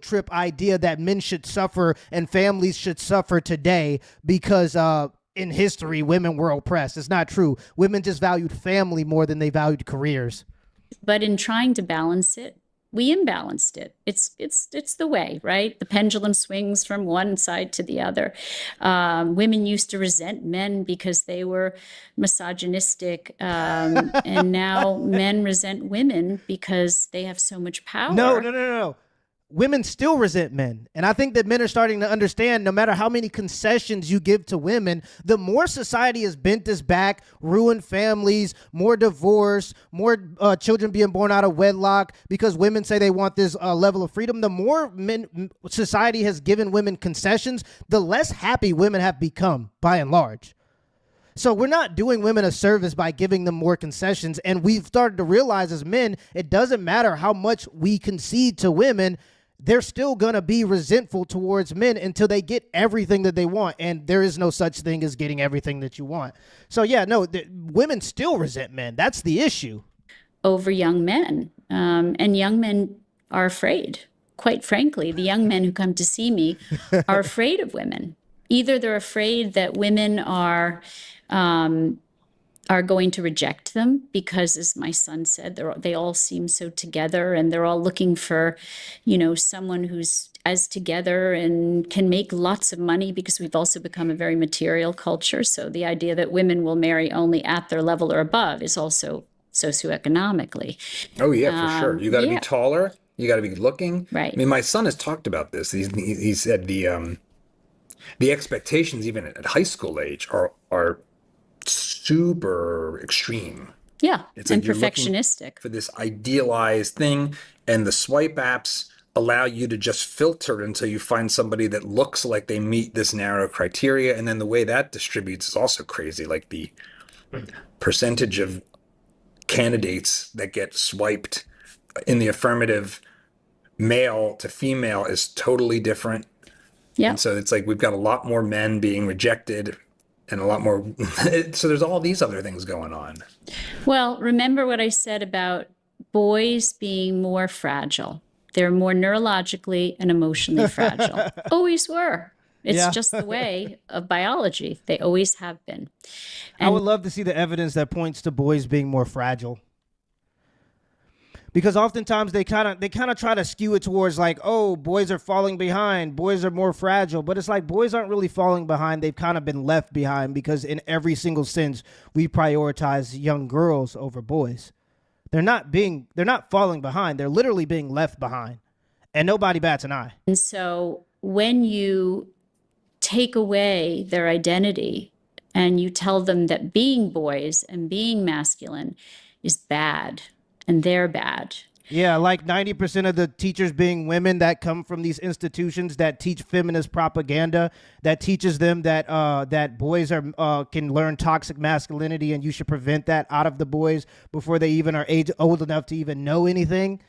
trip idea that men should suffer and families should suffer today because in history women were oppressed. It's not true. Women just valued family more than they valued careers. But in trying to balance it, we imbalanced it. It's the way, right? The pendulum swings from one side to the other. Women used to resent men because they were misogynistic, and now men resent women because they have so much power. No. Women still resent men. And I think that men are starting to understand no matter how many concessions you give to women, the more society has bent this back, ruined families, more divorce, more children being born out of wedlock because women say they want this level of freedom. The more society has given women concessions, the less happy women have become by and large. So we're not doing women a service by giving them more concessions. And we've started to realize as men, it doesn't matter how much we concede to women, they're still going to be resentful towards men until they get everything that they want. And there is no such thing as getting everything that you want. So, yeah, no, women still resent men. That's the issue. Over young men. And young men are afraid. Quite frankly, the young men who come to see me are afraid of women. Either they're afraid that women are going to reject them because, as my son said, they all seem so together and they're all looking for, someone who's as together and can make lots of money, because we've also become a very material culture. So the idea that women will marry only at their level or above is also socioeconomically. Oh, yeah, for sure. You got to be taller. You got to be looking. Right. I mean, my son has talked about this. He said the expectations even at high school age are super extreme. Yeah, it's and like perfectionistic for this idealized thing, and the swipe apps allow you to just filter until you find somebody that looks like they meet this narrow criteria, and then the way that distributes is also crazy. Like the percentage of candidates that get swiped in the affirmative male to female is totally different. Yeah. And so it's like we've got a lot more men being rejected and a lot more. So there's all these other things going on. Well, remember what I said about boys being more fragile. They're more neurologically and emotionally fragile. Always were. It's just the way of biology. They always have been. And I would love to see the evidence that points to boys being more fragile. Because oftentimes they kind of try to skew it towards like, oh, boys are falling behind, boys are more fragile. But it's like boys aren't really falling behind. They've kind of been left behind because in every single sense, we prioritize young girls over boys. They're not falling behind. They're literally being left behind. And nobody bats an eye. And so when you take away their identity and you tell them that being boys and being masculine is bad, and they're bad. Yeah, like 90% of the teachers being women that come from these institutions that teach feminist propaganda, that teaches them that that boys can learn toxic masculinity and you should prevent that out of the boys before they even are old enough to even know anything.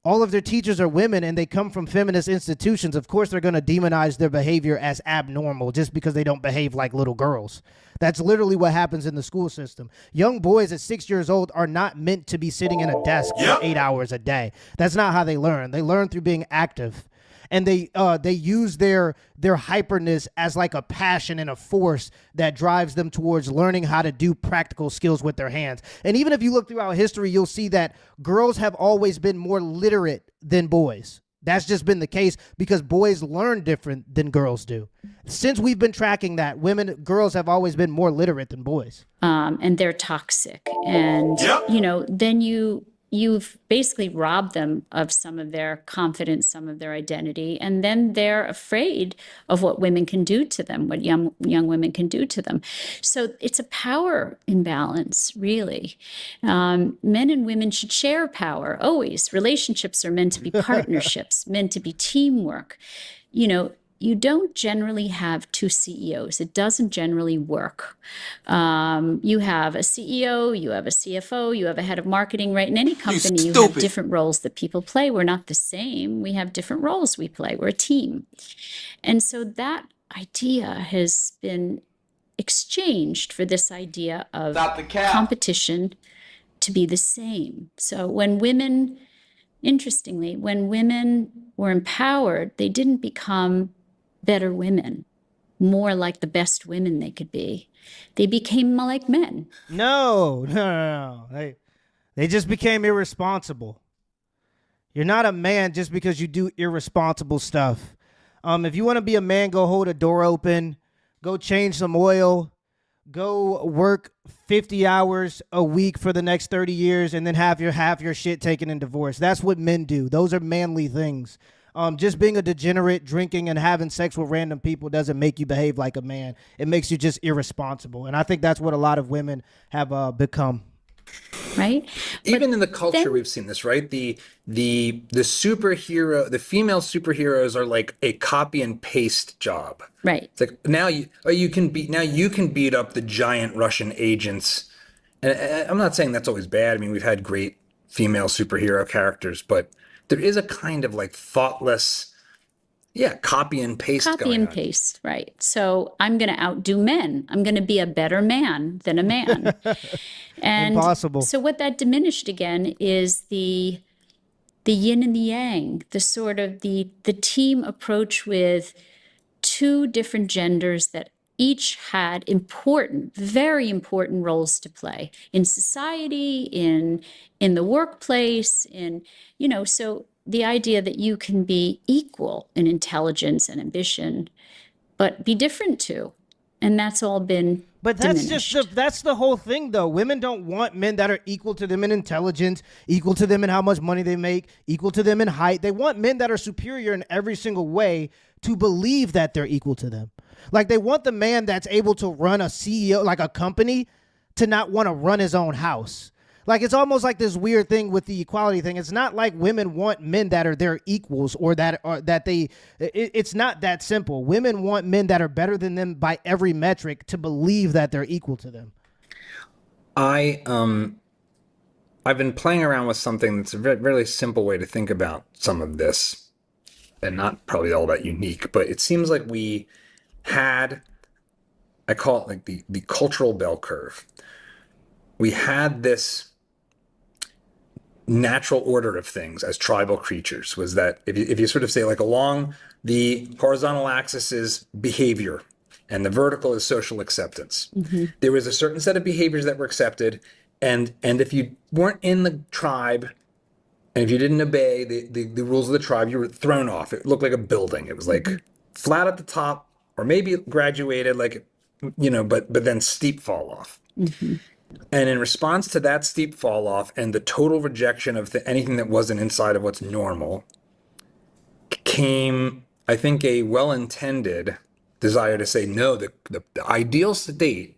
All of their teachers are women and they come from feminist institutions. Of course, they're going to demonize their behavior as abnormal just because they don't behave like little girls. That's literally what happens in the school system. Young boys at 6 years old are not meant to be sitting in a desk for 8 hours a day. That's not how they learn. They learn through being active. And they use their hyperness as like a passion and a force that drives them towards learning how to do practical skills with their hands. And even if you look throughout history, you'll see that girls have always been more literate than boys. That's just been the case because boys learn different than girls do. Since we've been tracking that, girls have always been more literate than boys. And they're toxic. And, then you've basically robbed them of some of their confidence, some of their identity, and then they're afraid of what women can do to them, what young women can do to them. So it's a power imbalance, really. Men and women should share power, always. Relationships are meant to be partnerships, meant to be teamwork. You don't generally have two CEOs. It doesn't generally work. You have a CEO, you have a CFO, you have a head of marketing, right? In any company, you have different roles that people play. We're not the same. We have different roles we play. We're a team. And so that idea has been exchanged for this idea of competition to be the same. So when women interestingly, when women were empowered, they didn't become better women, more like the best women they could be. They became like men. No, no, no, no. They just became irresponsible. You're not a man just because you do irresponsible stuff. If you want to be a man, go hold a door open, go change some oil, go work 50 hours a week for the next 30 years, and then have your shit taken and divorced. That's what men do. Those are manly things. Just being a degenerate, drinking and having sex with random people doesn't make you behave like a man. It makes you just irresponsible. And I think that's what a lot of women have become. Right? Even in the culture, we've seen this, right? The superhero, the female superheroes are like a copy and paste job. Right. It's like now you can beat up the giant Russian agents. And I'm not saying that's always bad. I mean, we've had great female superhero characters, but there is a kind of like thoughtless, copy and paste. Paste, right. So I'm going to outdo men. I'm going to be a better man than a man. And impossible. So what that diminished again is the yin and the yang, the sort of the team approach with two different genders that each had important, very important roles to play in society, in the workplace, so the idea that you can be equal in intelligence and ambition, but be different too. And that's all been diminished. That's the whole thing, though. Women don't want men that are equal to them in intelligence, equal to them in how much money they make, equal to them in height. They want men that are superior in every single way to believe that they're equal to them. Like, they want the man that's able to run a CEO, like a company, to not want to run his own house. Like, it's almost like this weird thing with the equality thing. It's not like women want men that are their equals it's not that simple. Women want men that are better than them by every metric to believe that they're equal to them. I've been playing around with something that's a really simple way to think about some of this, and not probably all that unique, but it seems like we had, I call it like the cultural bell curve. We had this natural order of things as tribal creatures, was that if you sort of say, like, along the horizontal axis is behavior and the vertical is social acceptance. Mm-hmm. There was a certain set of behaviors that were accepted, and if you weren't in the tribe and if you didn't obey the rules of the tribe, you were thrown off. It looked like a building. It was like flat at the top, or maybe graduated, like, but then steep fall off. Mm-hmm. And in response to that steep fall off and the total rejection of anything that wasn't inside of what's normal, came, I think, a well-intended desire to say, no, the ideal state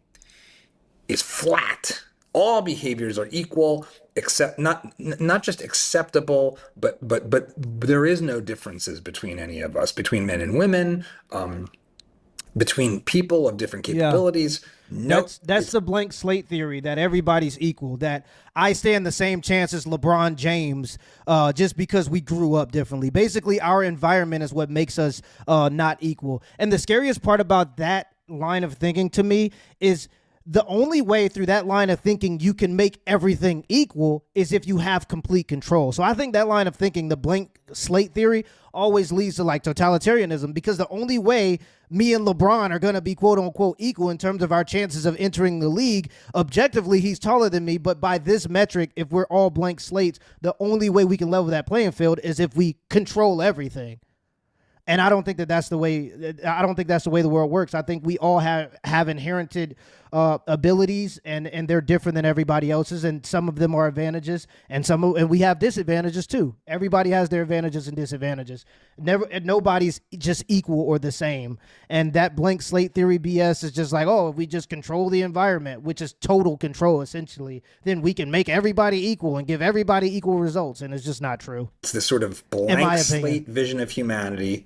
is flat. All behaviors are equal, except not just acceptable, but there is no differences between any of us, between men and women, between people of different capabilities. Yeah. Nope. That's the blank slate theory, that everybody's equal, that I stand the same chance as LeBron James just because we grew up differently. Basically, our environment is what makes us not equal. And the scariest part about that line of thinking to me is the only way through that line of thinking you can make everything equal is if you have complete control. So I think that line of thinking, the blank slate theory, always leads to like totalitarianism, because the only way me and LeBron are going to be quote unquote equal in terms of our chances of entering the league, objectively, he's taller than me. But by this metric, if we're all blank slates, the only way we can level that playing field is if we control everything. And I don't think that's the way. I don't think that's the way the world works. I think we all have inherited abilities, and they're different than everybody else's. And some of them are advantages, and we have disadvantages too. Everybody has their advantages and disadvantages. Nobody's just equal or the same. And that blank slate theory BS is just like, oh, if we just control the environment, which is total control essentially, then we can make everybody equal and give everybody equal results. And it's just not true. It's this sort of blank slate vision of humanity.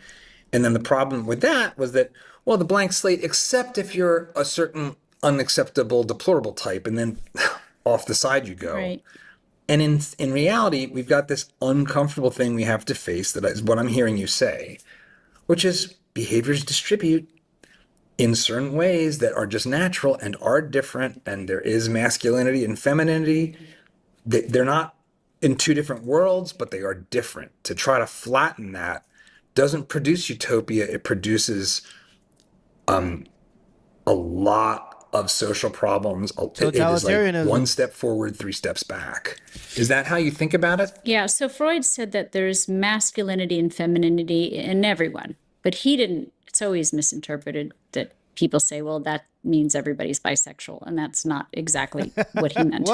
And then the problem with that was that, well, the blank slate, except if you're a certain unacceptable, deplorable type, and then off the side you go. Right. And in reality, we've got this uncomfortable thing we have to face, that is what I'm hearing you say, which is behaviors distribute in certain ways that are just natural and are different, and there is masculinity and femininity. They're not in two different worlds, but they are different. To try to flatten that doesn't produce utopia. It produces a lot of social problems. It is like one step forward, three steps back. Is that how you think about it? Yeah. So Freud said that there's masculinity and femininity in everyone, but he didn't. It's always misinterpreted that people say, well, that means everybody's bisexual. And that's not exactly what he meant.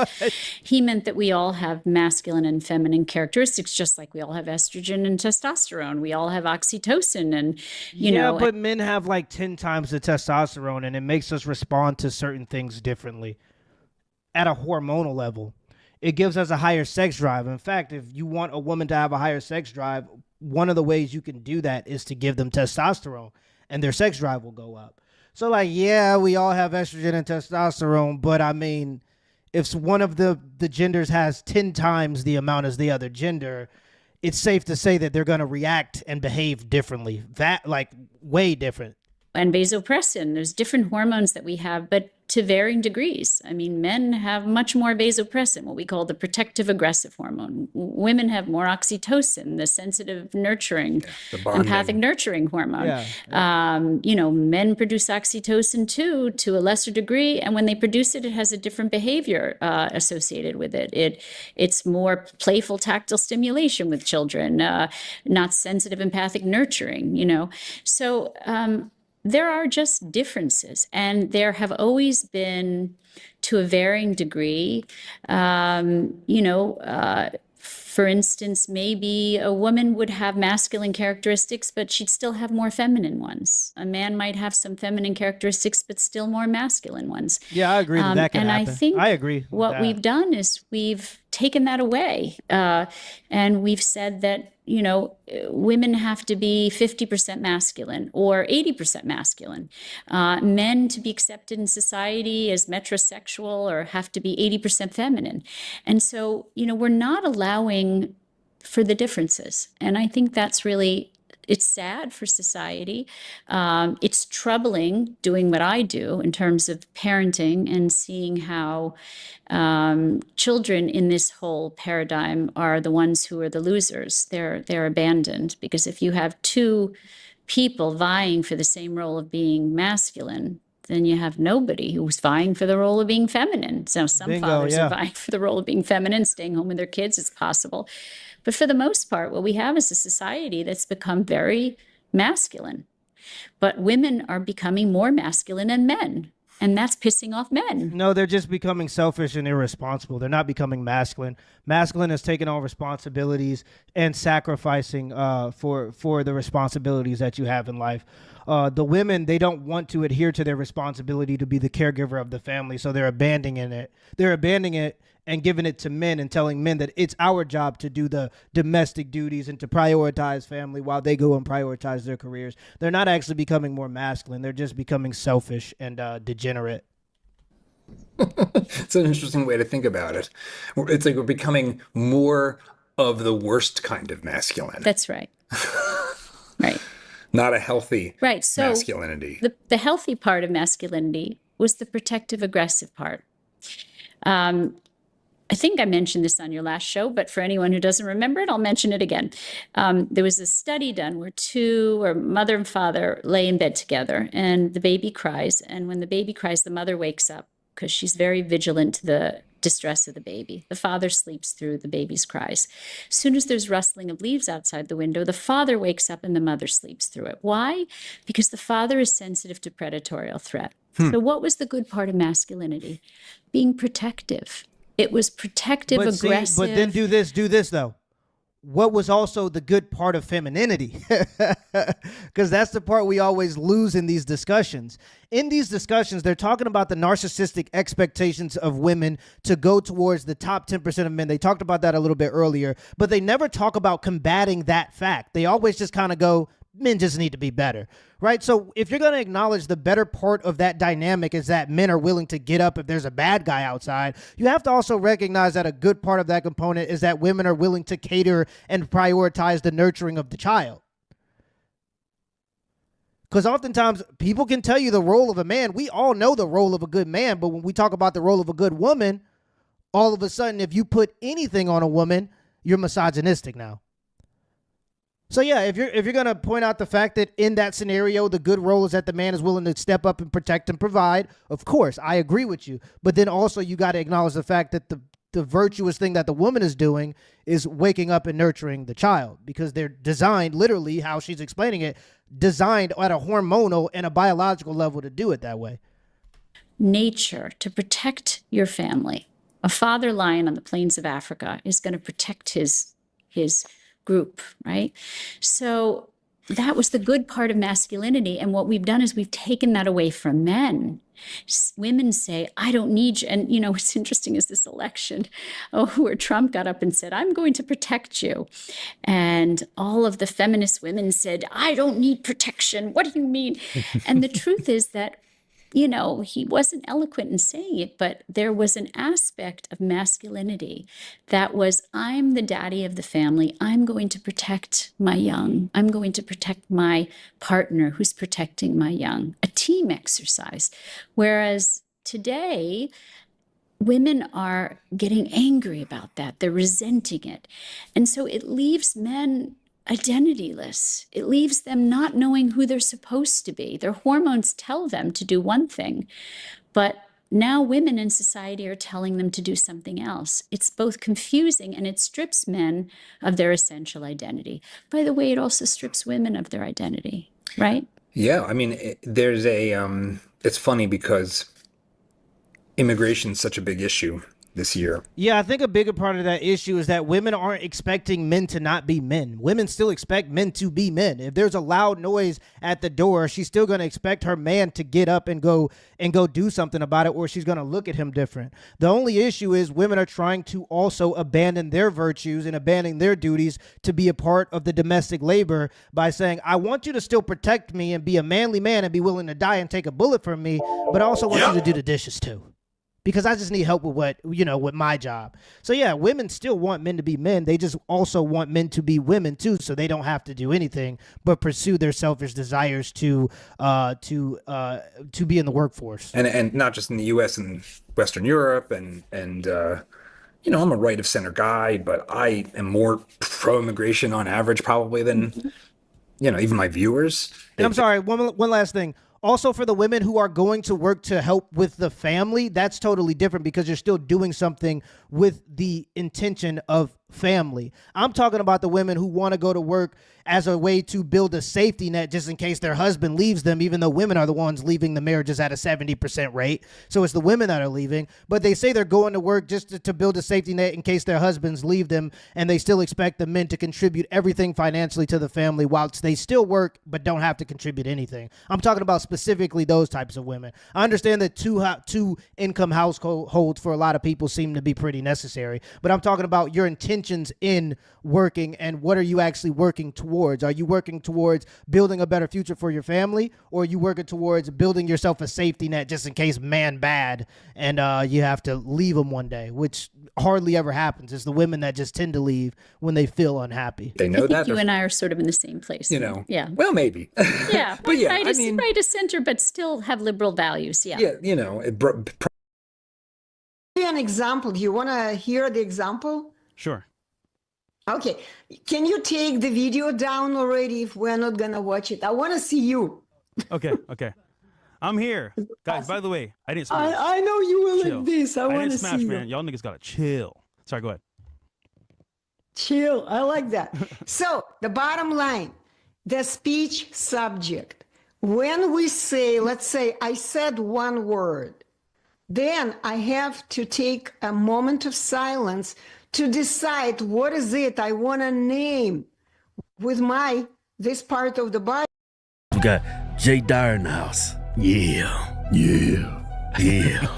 He meant that we all have masculine and feminine characteristics, just like we all have estrogen and testosterone. We all have oxytocin and, you know. But men have like 10 times the testosterone, and it makes us respond to certain things differently at a hormonal level. It gives us a higher sex drive. In fact, if you want a woman to have a higher sex drive, one of the ways you can do that is to give them testosterone, and their sex drive will go up. So, like, yeah, we all have estrogen and testosterone, but I mean, if one of the genders has 10 times the amount as the other gender, it's safe to say that they're going to react and behave differently. That, like, way different. And vasopressin, there's different hormones that we have, but to varying degrees. I mean, men have much more vasopressin, what we call the protective aggressive hormone. Women have more oxytocin, the sensitive nurturing, empathic nurturing hormone. You know, men produce oxytocin too, to a lesser degree. And when they produce it, it has a different behavior associated with it. It's more playful tactile stimulation with children, not sensitive empathic nurturing, you know. So, there are just differences, and there have always been, to a varying degree, you know, for instance, maybe a woman would have masculine characteristics, but she'd still have more feminine ones. A man might have some feminine characteristics, but still more masculine ones. Yeah, I agree that can happen. And I think I agree what we've done is we've taken that away, and we've said that, you know, women have to be 50% masculine or 80% masculine. Men to be accepted in society as metrosexual or have to be 80% feminine. And so, you know, we're not allowing for the differences. And I think that's really, it's sad for society. It's troubling doing what I do in terms of parenting and seeing how children in this whole paradigm are the ones who are the losers. They're abandoned, because if you have two people vying for the same role of being masculine, then you have nobody who's vying for the role of being feminine. So some fathers are vying for the role of being feminine, staying home with their kids. It's possible. But for the most part, what we have is a society that's become very masculine. But women are becoming more masculine than men. And that's pissing off men. No, they're just becoming selfish and irresponsible. They're not becoming masculine. Masculine is taking on responsibilities and sacrificing for the responsibilities that you have in life. The women, they don't want to adhere to their responsibility to be the caregiver of the family, so they're abandoning it. They're abandoning it and giving it to men and telling men that it's our job to do the domestic duties and to prioritize family while they go and prioritize their careers. They're not actually becoming more masculine. They're just becoming selfish and degenerate. It's an interesting way to think about it. It's like we're becoming more of the worst kind of masculine. That's right. Right. Not a healthy masculinity. The healthy part of masculinity was the protective aggressive part. I think I mentioned this on your last show, but for anyone who doesn't remember it, I'll mention it again. There was a study done where mother and father lay in bed together, and the baby cries. And when the baby cries, the mother wakes up because she's very vigilant to the distress of the baby. The father sleeps through the baby's cries. As soon as there's rustling of leaves outside the window, the father wakes up and the mother sleeps through it. Why? Because the father is sensitive to predatorial threat. So what was the good part of masculinity? Being protective. It was protective, aggressive. But then do this though. What was also the good part of femininity? Because that's the part we always lose in these discussions. In these discussions, they're talking about the narcissistic expectations of women to go towards the top 10% of men. They talked about that a little bit earlier, but they never talk about combating that fact. They always just kind of go, men just need to be better, right? So if you're going to acknowledge the better part of that dynamic is that men are willing to get up if there's a bad guy outside, you have to also recognize that a good part of that component is that women are willing to cater and prioritize the nurturing of the child. Because oftentimes people can tell you the role of a man. We all know the role of a good man, but when we talk about the role of a good woman, all of a sudden, if you put anything on a woman, you're misogynistic now. So yeah, if you're gonna point out the fact that in that scenario the good role is that the man is willing to step up and protect and provide, of course I agree with you. But then also you got to acknowledge the fact that the virtuous thing that the woman is doing is waking up and nurturing the child, because they're designed, literally how she's explaining it, designed at a hormonal and a biological level to do it that way. Nature, to protect your family. A father lion on the plains of Africa is going to protect his group, right? So that was the good part of masculinity. And what we've done is we've taken that away from men. Women say, I don't need you. And, you know, what's interesting is this election, where Trump got up and said, I'm going to protect you. And all of the feminist women said, I don't need protection. What do you mean? And the truth is that, you know, he wasn't eloquent in saying it, but there was an aspect of masculinity that was, I'm the daddy of the family. I'm going to protect my young. I'm going to protect my partner who's protecting my young. A team exercise. Whereas today, women are getting angry about that. They're resenting it. And so it leaves men identityless. It leaves them not knowing who they're supposed to be. Their hormones tell them to do one thing, but now women in society are telling them to do something else. It's both confusing and it strips men of their essential identity. By the way, it also strips women of their identity, right? Yeah, I mean, there's it's funny because immigration is such a big issue this year. Yeah, I think a bigger part of that issue is that women aren't expecting men to not be men. Women still expect men to be men. If there's a loud noise at the door, she's still going to expect her man to get up and go do something about it, or she's going to look at him different. The only issue is women are trying to also abandon their virtues and abandoning their duties to be a part of the domestic labor by saying, I want you to still protect me and be a manly man and be willing to die and take a bullet for me, but I also want you to do the dishes too, because I just need help with with my job. So yeah, women still want men to be men. They just also want men to be women too, so they don't have to do anything but pursue their selfish desires to be in the workforce. And not just in the U.S. and Western Europe and I'm a right of center guy, but I am more pro-immigration on average probably than even my viewers. And I'm sorry, one last thing. Also, for the women who are going to work to help with the family, that's totally different because you're still doing something with the intention of family. I'm talking about the women who want to go to work as a way to build a safety net just in case their husband leaves them, even though women are the ones leaving the marriages at a 70% rate. So it's the women that are leaving, but they say they're going to work just to build a safety net in case their husbands leave them, and they still expect the men to contribute everything financially to the family whilst they still work but don't have to contribute anything. I'm talking about specifically those types of women. I understand that two income households for a lot of people seem to be pretty necessary, but I'm talking about your intentions in working and what are you actually working towards? Are you working towards building a better future for your family, or are you working towards building yourself a safety net just in case man bad and you have to leave them one day, which hardly ever happens. It's the women that just tend to leave when they feel unhappy. They know that. You and I are sort of in the same place. Yeah. Well, maybe. Yeah. But yeah, right of center, but still have liberal values. Yeah. Yeah. An example. Do you want to hear the example? Sure. Okay. Can you take the video down already if we're not going to watch it? I want to see you. Okay. I'm here. Guys, by the way, I didn't smash. I know you will Chill. like this. I want to smash, see man. you. Y'all niggas got to chill. Sorry, go ahead. Chill. I like that. So the bottom line, the speech subject. When we say, let's say I said one word, then I have to take a moment of silence to decide what is it I want to name with this part of the body. We got Jay Dyer in the house. Yeah.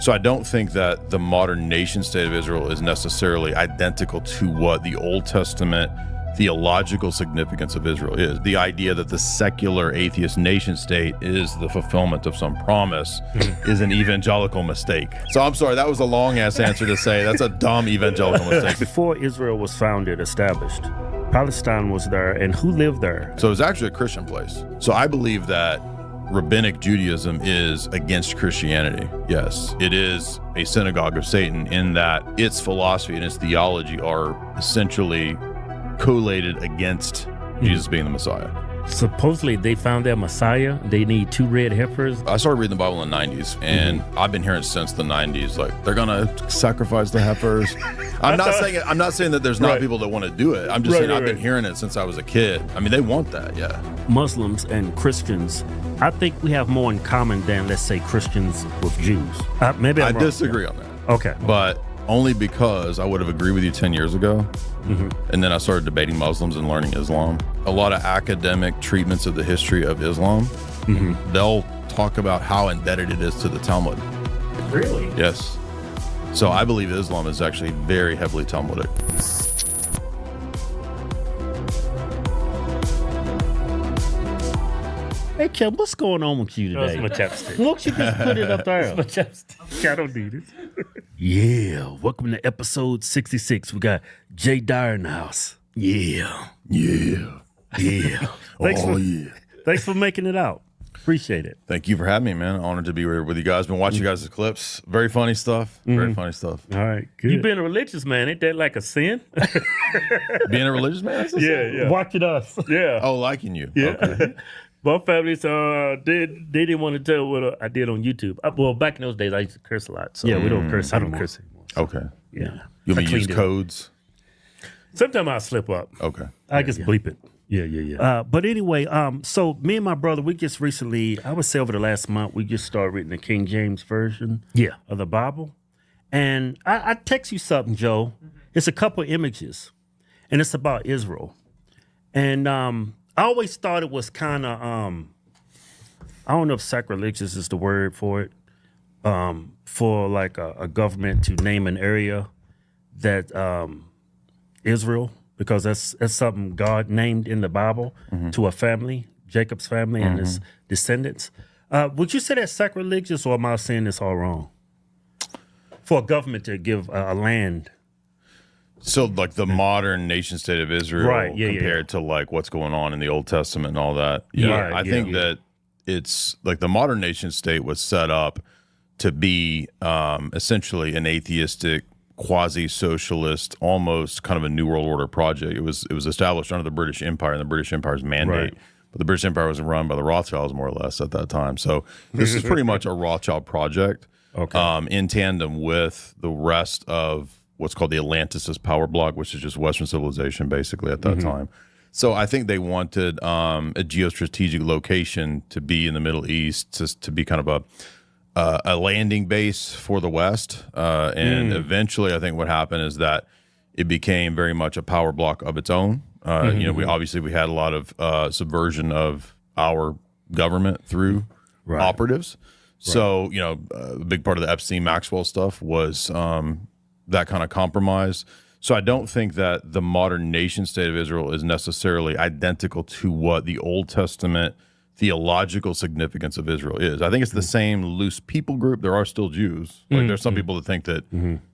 So I don't think that the modern nation state of Israel is necessarily identical to what the Old Testament theological significance of Israel is. The idea that the secular atheist nation state is the fulfillment of some promise is an evangelical mistake. So I'm sorry, that was a long ass answer to say that's a dumb evangelical mistake. Before Israel was founded, established, Palestine was there, and who lived there? So it was actually a Christian place. So I believe that rabbinic Judaism is against Christianity. Yes, it is a synagogue of Satan in that its philosophy and its theology are essentially collated against Jesus being the Messiah. Supposedly they found their Messiah. They need 2 red heifers. I started reading the Bible in the 90s, and I've been hearing since the 90s, like, they're gonna sacrifice the heifers. I'm not saying that there's not people that want to do it. I'm just saying I've been hearing it since I was a kid. I mean, they want that, yeah. Muslims and Christians, I think we have more in common than, let's say, Christians with Jews. Maybe I'm I wrong. disagree on that. Okay. But only because I would have agreed with you 10 years ago. And then I started debating Muslims and learning Islam. A lot of academic treatments of the history of Islam, they'll talk about how indebted it is to the Talmud. Really? Yes. So I believe Islam is actually very heavily Talmudic. Hey, Kev, what's going on with you today? That's my chapstick. Won't you just put it up there? My chapstick. I don't need it. Yeah, welcome to episode 66. We got Jay Dyer in the house. Yeah. Yeah. Thanks for making it out. Appreciate it. Thank you for having me, man. Honored to be here with you guys. Been watching you guys' clips. Very funny stuff. Very funny stuff. All right, good. You being a religious man, ain't that like a sin? Being a religious man? That's a sin. Yeah. Watching us. Yeah. Oh, liking you. Yeah. Okay. My family, they didn't want to tell what I did on YouTube. Well, back in those days, I used to curse a lot. So Yeah, we don't curse. I don't anymore. curse anymore. Okay. Yeah. You want me to use cleaned it up. codes? Sometimes I slip up. Okay. I just bleep it. Yeah. But anyway, so me and my brother, we just recently, I would say over the last month, we just started reading the King James Version of the Bible. And I text you something, Joe. It's a couple images, and it's about Israel. And I always thought it was kind of, I don't know if sacrilegious is the word for it, for like a government to name an area that Israel, because that's something God named in the Bible to a family, Jacob's family and his descendants. Would you say that's sacrilegious, or am I saying this all wrong? For a government to give a land. So like the modern nation state of Israel compared to like what's going on in the Old Testament and all that. Yeah, I think that it's like the modern nation state was set up to be essentially an atheistic, quasi-socialist, almost kind of a New World Order project. It was established under the British Empire and the British Empire's mandate. But the British Empire was run by the Rothschilds more or less at that time. So this is pretty much a Rothschild project in tandem with the rest of what's called the Atlanticist power block, which is just Western civilization basically at that time. So I think they wanted a geostrategic location to be in the Middle East, to be kind of a landing base for the West. And eventually I think what happened is that it became very much a power block of its own. You know, we had a lot of subversion of our government through operatives. So, you know, a big part of the Epstein-Maxwell stuff was that kind of compromise. So I don't think that the modern nation state of Israel is necessarily identical to what the Old Testament theological significance of Israel is. I think it's the same loose people group. There are still Jews. Like there's some people that think that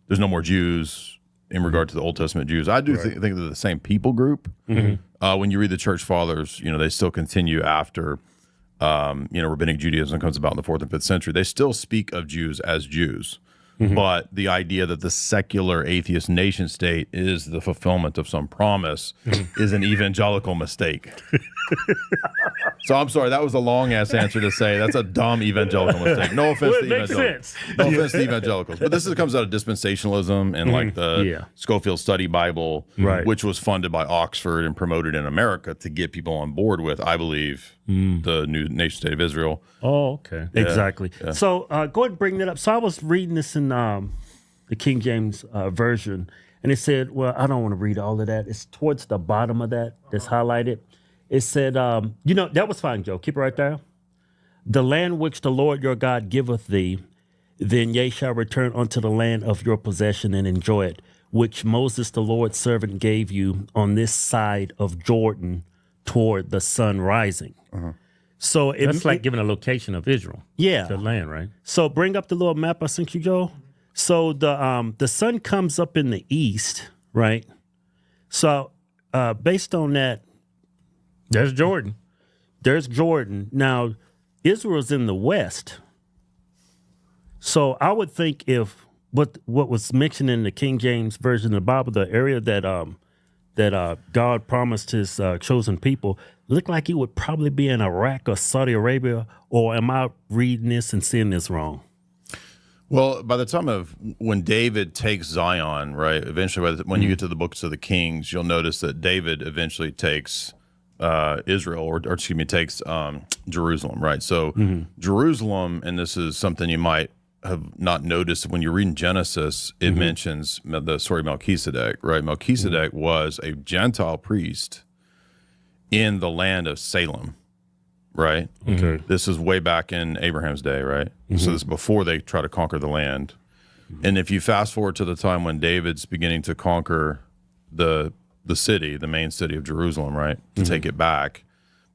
there's no more Jews in regard to the Old Testament Jews. I do think they're the same people group. When you read the church fathers, you know, they still continue after, you know, rabbinic Judaism comes about in the 4th and 5th century. They still speak of Jews as Jews. But the idea that the secular atheist nation state is the fulfillment of some promise is an evangelical mistake. So I'm sorry, that was a long ass answer to say that's a dumb evangelical mistake. No offense to evangelicals. No offense to evangelicals. But this comes out of dispensationalism and like the Scofield Study Bible, which was funded by Oxford and promoted in America to get people on board with, I believe, the new nation state of Israel. Oh, okay. Yeah. Exactly. Yeah. So go ahead and bring that up. So I was reading this in the King James Version, and it said, well, I don't want to read all of that. It's towards the bottom of that that's highlighted. It said, you know, that was fine, Joe. Keep it right there. The land which the Lord your God giveth thee, then ye shall return unto the land of your possession and enjoy it, which Moses the Lord's servant gave you on this side of Jordan toward the sun rising. So That's like giving a location of Israel. Yeah. To land, right? So bring up the little map I sent you, Joe. So the sun comes up in the east, right? So based on that, There's Jordan. there's Jordan. Now, Israel's in the West. So I would think if what was mentioned in the King James version of the Bible, the area that God promised his chosen people, looked like it would probably be in Iraq or Saudi Arabia, or am I reading this and seeing this wrong? Well, by the time of when David takes Zion, right, eventually when you get to the books of the Kings, you'll notice that David eventually takes Israel, or excuse me, takes Jerusalem, right? So Jerusalem, and this is something you might have not noticed when you're reading Genesis, it mentions the story of Melchizedek, right? Melchizedek was a Gentile priest in the land of Salem, right? Okay. This is way back in Abraham's day, right? So this is before they try to conquer the land. And if you fast forward to the time when David's beginning to conquer the city, the main city of Jerusalem, right, to take it back,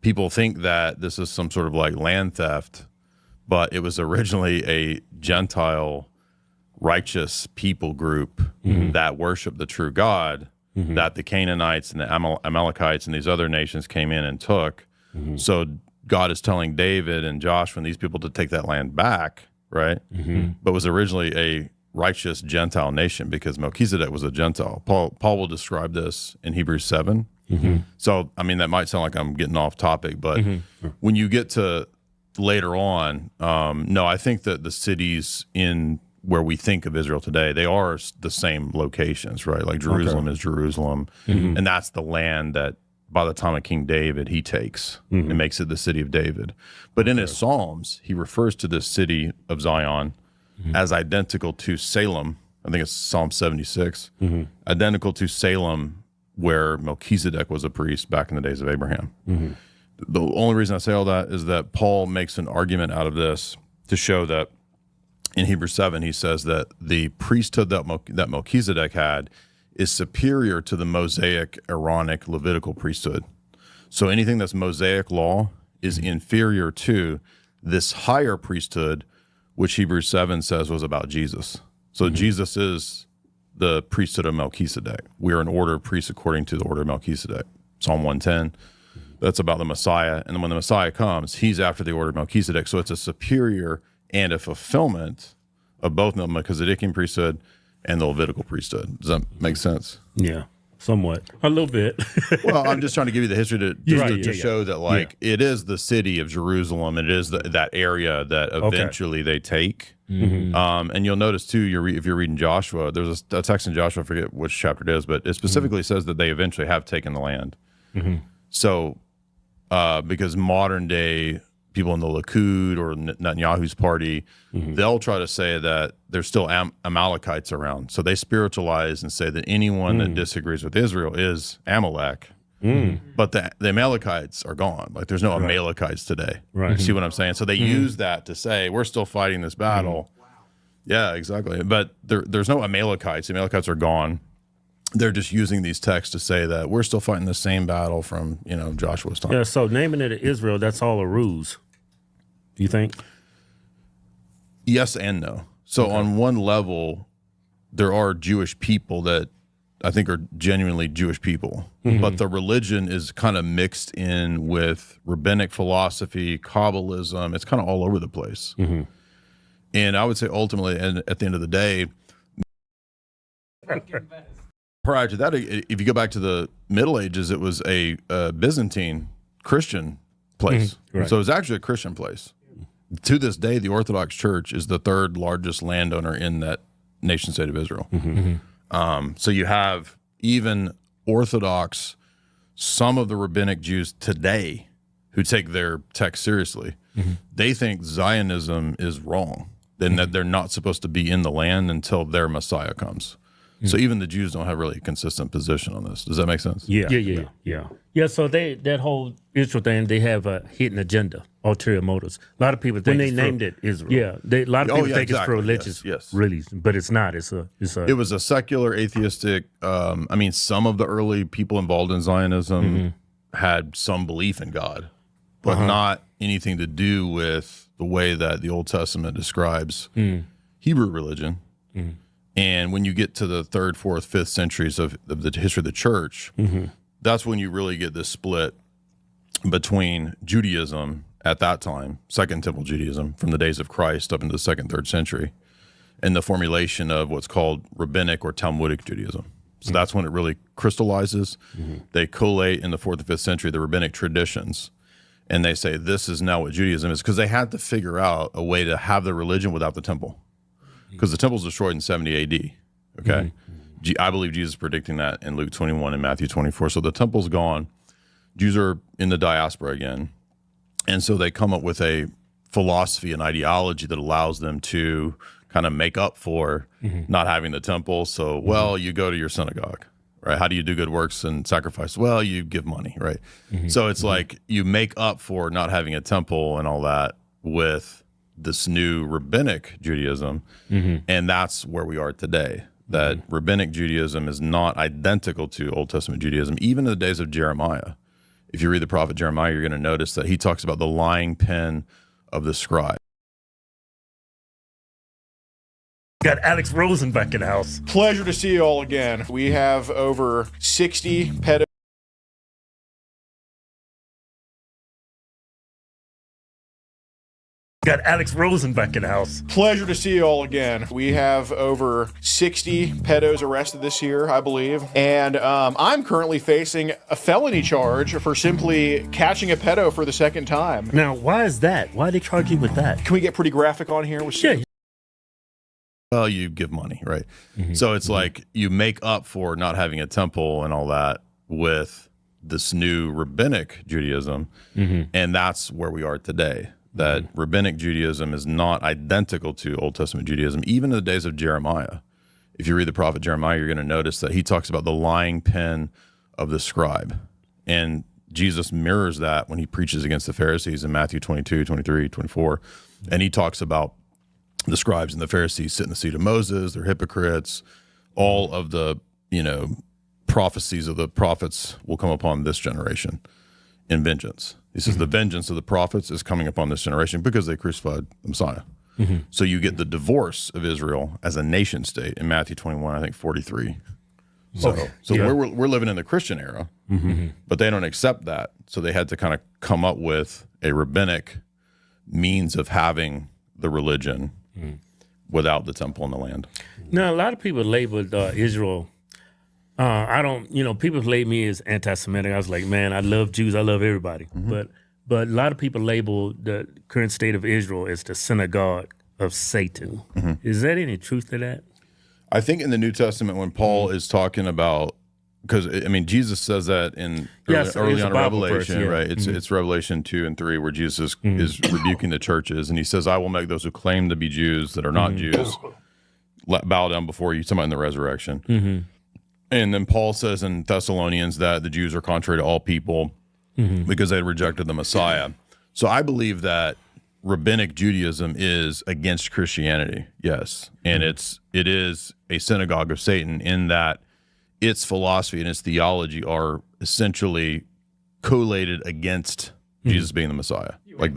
people think that this is some sort of like land theft, but it was originally a Gentile righteous people group that worshiped the true God, that the Canaanites and the Amalekites and these other nations came in and took. So God is telling David and Joshua and these people to take that land back, right? But was originally a righteous Gentile nation because Melchizedek was a Gentile. Paul will describe this in Hebrews 7. So, I mean, that might sound like I'm getting off topic, but when you get to later on, no, I think that the cities in where we think of Israel today, they are the same locations, right? Like Jerusalem is Jerusalem, and that's the land that by the time of King David, he takes and makes it the city of David. But in his Psalms, he refers to this city of Zion as identical to Salem. I think it's Psalm 76, identical to Salem, where Melchizedek was a priest back in the days of Abraham. The only reason I say all that is that Paul makes an argument out of this to show that in Hebrews 7, he says that the priesthood that Melchizedek had is superior to the Mosaic, Aaronic, Levitical priesthood. So anything that's Mosaic law is inferior to this higher priesthood, which Hebrews 7 says was about Jesus. So Jesus is the priesthood of Melchizedek. We are an order of priests according to the order of Melchizedek. Psalm 110, that's about the Messiah. And then when the Messiah comes, he's after the order of Melchizedek. So it's a superior and a fulfillment of both the Melchizedekian priesthood and the Levitical priesthood. Does that make sense? Yeah, somewhat. A little bit. Well, I'm just trying to give you the history to show that, like, it is the city of Jerusalem. It is that area that eventually they take. And you'll notice, too, if you're reading Joshua, there's a text in Joshua, I forget which chapter it is, but it specifically says that they eventually have taken the land. So, because modern day people in the Likud or Netanyahu's party, they'll try to say that there's still Amalekites around. So they spiritualize and say that anyone that disagrees with Israel is Amalek. But the Amalekites are gone. Like, there's no Amalekites today. You see what I'm saying? So they use that to say, we're still fighting this battle. Yeah, exactly. But there's no Amalekites. The Amalekites are gone. They're just using these texts to say that we're still fighting the same battle from, Joshua's time. Yeah, so naming it Israel, that's all a ruse. Do you think? Yes and no. So on one level, there are Jewish people that I think are genuinely Jewish people, but the religion is kind of mixed in with rabbinic philosophy, Kabbalism. It's kind of all over the place. And I would say ultimately, and at the end of the day, prior to that, if you go back to the Middle Ages, it was a Byzantine Christian place. So it was actually a Christian place. To this day, the Orthodox Church is the third largest landowner in that nation state of Israel. So you have even Orthodox, some of the rabbinic Jews today who take their text seriously, they think Zionism is wrong and that they're not supposed to be in the land until their Messiah comes. So even the Jews don't have really a consistent position on this. Does that make sense? Yeah. So that whole Israel thing, they have a hidden agenda, ulterior motives. A lot of people think when they named it Israel. Yeah, a lot of people think it's for religious reasons, but it's not. It was a secular, atheistic. I mean, some of the early people involved in Zionism had some belief in God, but not anything to do with the way that the Old Testament describes Hebrew religion. And when you get to the 3rd, 4th, 5th centuries of the history of the church, that's when you really get this split between Judaism at that time, Second Temple Judaism, from the days of Christ up into the 2nd, 3rd century, and the formulation of what's called rabbinic or Talmudic Judaism. So that's when it really crystallizes. They collate in the 4th and 5th century the rabbinic traditions, and they say this is now what Judaism is, because they had to figure out a way to have the religion without the temple, because the temple's destroyed in 70 AD. Okay, I believe Jesus is predicting that in Luke 21 and Matthew 24. So the temple's gone. Jews are in the diaspora again, and so they come up with a philosophy and ideology that allows them to kind of make up for not having the temple. So, well, you go to your synagogue, right? How do you do good works and sacrifice? Well, you give money, right? So it's like you make up for not having a temple and all that with this new rabbinic Judaism. And that's where we are today. That rabbinic Judaism is not identical to Old Testament Judaism, even in the days of Jeremiah. If you read the prophet Jeremiah, you're going to notice that he talks about the lying pen of the scribe. Got Alex Rosen back in the house. Pleasure to see you all again. We have over 60 pedo. Got Alex Rosen back in the house. Pleasure to see you all again. We have over 60 pedos arrested this year, I believe. And I'm currently facing a felony charge for simply catching a pedo for the 2nd time. Now, why is that? Why they charge you with that? Can we get pretty graphic on here? Yeah. Well, you give money, right? So it's like you make up for not having a temple and all that with this new rabbinic Judaism. And that's where we are today. That rabbinic Judaism is not identical to Old Testament Judaism, even in the days of Jeremiah. If you read the prophet Jeremiah, you're going to notice that he talks about the lying pen of the scribe. And Jesus mirrors that when he preaches against the Pharisees in Matthew 22, 23, 24. And he talks about the scribes and the Pharisees sit in the seat of Moses, they're hypocrites. All of the, prophecies of the prophets will come upon this generation in vengeance. He says the vengeance of the prophets is coming upon this generation because they crucified the Messiah. So you get the divorce of Israel as a nation state in Matthew 21, I think 43. So we're living in the Christian era, but they don't accept that. So they had to kind of come up with a rabbinic means of having the religion without the temple in the land. Now, a lot of people labeled Israel. I don't, people label me as anti-Semitic. I was like, man, I love Jews. I love everybody. But a lot of people label the current state of Israel as the synagogue of Satan. Is there any truth to that? I think in the New Testament when Paul is talking about, because Jesus says that in early on in Revelation, verse, right? It's Revelation 2 and 3 where Jesus is rebuking the churches, and he says, "I will make those who claim to be Jews that are not Jews bow down before you." Talking about in the resurrection, and then Paul says in Thessalonians that the Jews are contrary to all people because they had rejected the Messiah. So I believe that rabbinic Judaism is against Christianity, yes, and it is a synagogue of Satan in that its philosophy and its theology are essentially collated against Jesus being the Messiah. Like,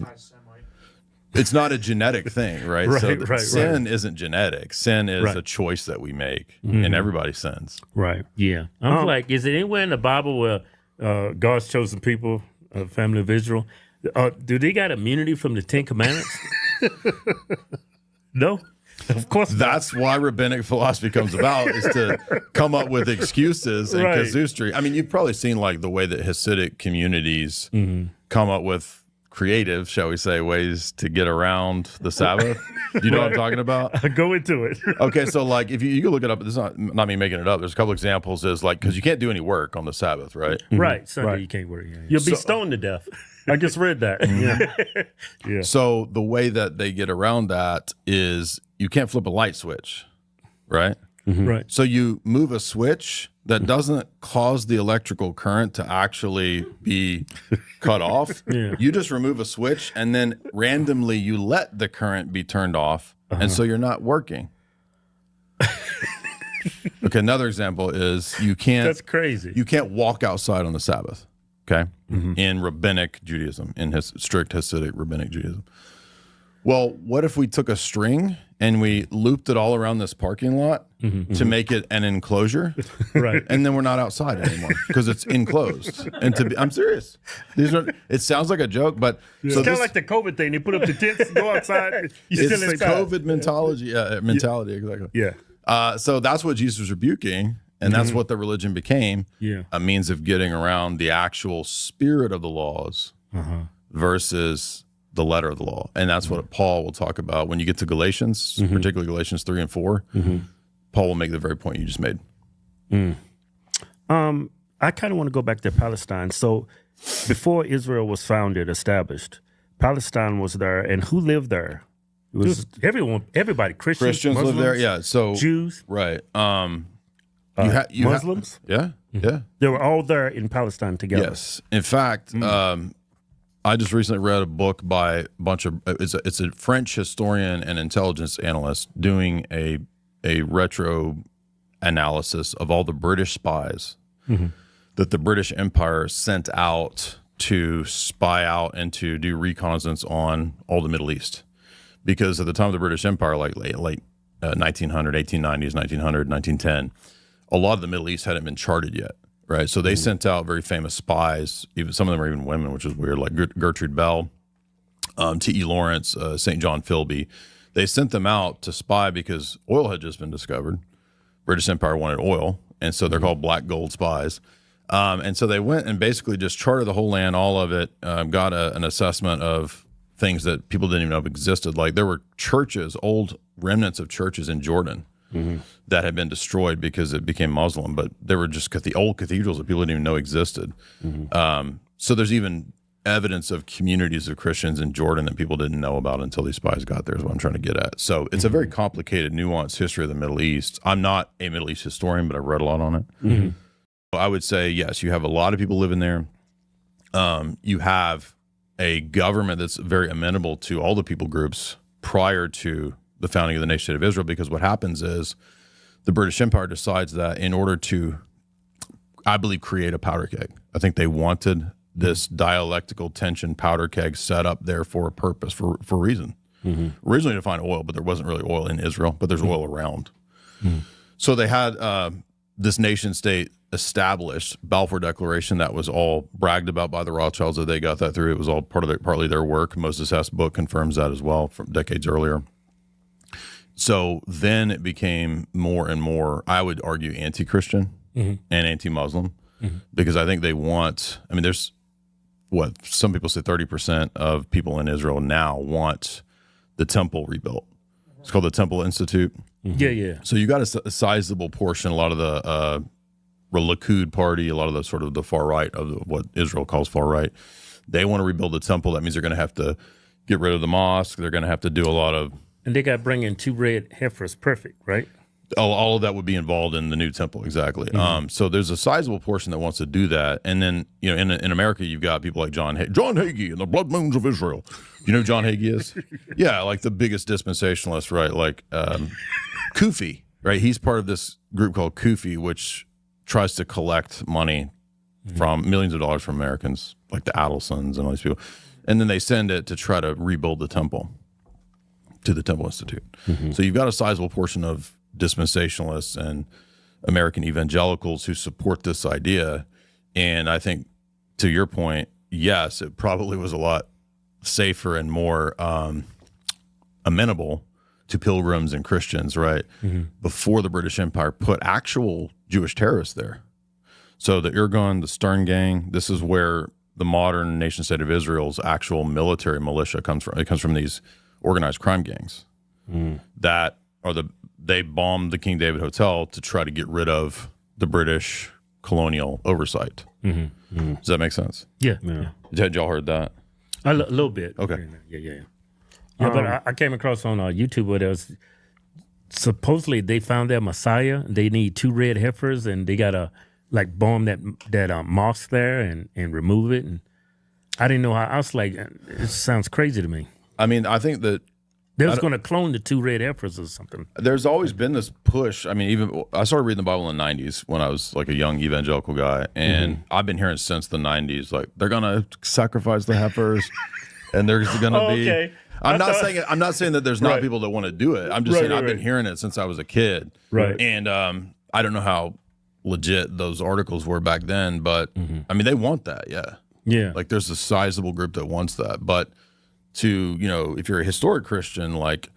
it's not a genetic thing, right? Sin isn't genetic. Sin is a choice that we make, and everybody sins. Right. Yeah. I'm like, is it anywhere in the Bible where God's chosen people, family of Israel, do they got immunity from the 10 Commandments? No. Of course That's why rabbinic philosophy comes about, is to come up with excuses and casuistry. You've probably seen like the way that Hasidic communities come up with creative, shall we say, ways to get around the Sabbath. Do you know what I'm talking about? Go into it. Okay, so like if you can look it up, this is not me making it up. There's a couple examples. Is like, because you can't do any work on the Sabbath, right? Right. Sunday you can't work. Yeah. You'll be stoned to death. I just read that. Yeah. So the way that they get around that is you can't flip a light switch, right? Right. So you move a switch that doesn't cause the electrical current to actually be cut off. You just remove a switch and then randomly you let the current be turned off, and so you're not working. Okay, another example is That's crazy. You can't walk outside on the Sabbath. Okay, in rabbinic Judaism, in strict Hasidic rabbinic Judaism. Well, what if we took a string and we looped it all around this parking lot to make it an enclosure? Right. And then we're not outside anymore because it's enclosed. And I'm serious. It sounds like a joke, but It's kind of like the COVID thing. They put up the tents, go outside. You it's still the inside. COVID mentality, exactly. Yeah. So that's what Jesus was rebuking, and that's what the religion became, a means of getting around the actual spirit of the laws versus the letter of the law. And that's what Paul will talk about when you get to Galatians, particularly Galatians 3 and 4. Paul will make the very point you just made. I kind of want to go back to Palestine. So before Israel was established, Palestine was there, and who lived there? It was everybody, Christians Muslims, live there, yeah. So Jews, right? Muslims, yeah. They were all there in Palestine together. Yes. In fact, I just recently read a book by a bunch of it's a French historian and intelligence analyst doing a retro analysis of all the British spies that the British Empire sent out to spy out and to do reconnaissance on all the Middle East. Because at the time of the British Empire, like late 1900, 1890s, 1900, 1910, a lot of the Middle East hadn't been charted yet. Right, so they sent out very famous spies. Even some of them are even women, which is weird, like Gertrude Bell, T.E. Lawrence, St. John Philby. They sent them out to spy because oil had just been discovered. British Empire wanted oil, and so they're called black gold spies. And so they went and basically just charted the whole land, all of it, got an assessment of things that people didn't even know existed. Like there were churches, old remnants of churches in Jordan that had been destroyed because it became Muslim, but they were just the old cathedrals that people didn't even know existed. So there's even evidence of communities of Christians in Jordan that people didn't know about until these spies got there is what I'm trying to get at. So it's a very complicated, nuanced history of the Middle East. I'm not a Middle East historian, but I've read a lot on it. I would say, yes, you have a lot of people living there. You have a government that's very amenable to all the people groups prior to the founding of the nation state of Israel, because what happens is the British Empire decides that in order to, I believe, create a powder keg. I think they wanted this dialectical tension powder keg set up there for a purpose, for a reason. Originally to find oil, but there wasn't really oil in Israel, but there's oil around. So they had this nation state established, Balfour Declaration, that was all bragged about by the Rothschilds that they got that through. It was all partly their work. Moses Hess' book confirms that as well from decades earlier. So then it became more and more, I would argue, anti-Christian and anti-Muslim, because I think they want, I mean, there's what some people say 30% of people in Israel now want the temple rebuilt. It's called the Temple Institute. Yeah. So you got a sizable portion, a lot of the Likud party, a lot of the sort of the far right of what Israel calls far right. They want to rebuild the temple. That means they're going to have to get rid of the mosque. They're going to have to do a lot of, and they got to bring in 2 red heifers, perfect, right? all of that would be involved in the new temple, exactly. So there's a sizable portion that wants to do that, and then in America you've got people like John Hagee and the Blood Moons of Israel. You know who John Hagee is? Yeah, like the biggest dispensationalist, right? Like Kufi, right? He's part of this group called Kufi, which tries to collect money from millions of dollars from Americans, like the Adelsons and all these people, and then they send it to try to rebuild the temple to the Temple Institute. So you've got a sizable portion of dispensationalists and American evangelicals who support this idea. And I think, to your point, yes, it probably was a lot safer and more amenable to pilgrims and Christians, right? Before the British Empire put actual Jewish terrorists there. So the Irgun, the Stern Gang, this is where the modern nation state of Israel's actual military militia comes from. It comes from these organized crime gangs that are they bombed the King David Hotel to try to get rid of the British colonial oversight. Does that make sense? Yeah. Had y'all heard that? A little bit. Okay. Yeah, but I came across on YouTube where there was supposedly they found their Messiah. They need 2 red heifers, and they gotta like bomb that mosque there and remove it. And I didn't know how. I was like, it sounds crazy to me. I mean, I think that they was going to clone the 2 red heifers or something. There's always been this push. I mean, even I started reading the Bible in the 90s when I was like a young evangelical guy, and I've been hearing since the 90s, like they're going to sacrifice the heifers, and there's going to be. Okay. I'm not saying that there's not Right. people that want to do it. I'm just Right, saying right, I've been right. hearing it since I was a kid. Right. And I don't know how legit those articles were back then, but I mean, they want that. Yeah. Yeah. Like there's a sizable group that wants that. But to, if you're a historic Christian, like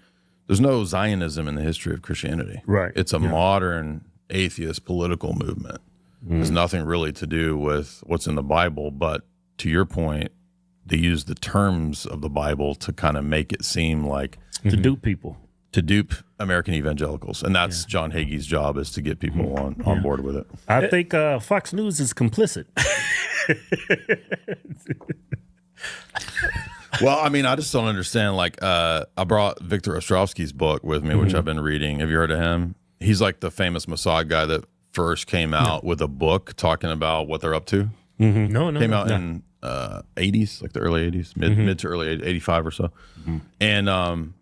there's no Zionism in the history of Christianity. Right. It's a modern atheist political movement. It has nothing really to do with what's in the Bible. But to your point, they use the terms of the Bible to kind of make it seem like to dupe people. to dupe American evangelicals. And that's John Hagee's job, is to get people on board with it. I think Fox News is complicit. Well, I mean, I just don't understand. Like, I brought Victor Ostrovsky's book with me, which I've been reading. Have you heard of him? He's like the famous Mossad guy that first came out with a book talking about what they're up to. No, Came out in 80s, like the early 80s, mid to early 85 or so. And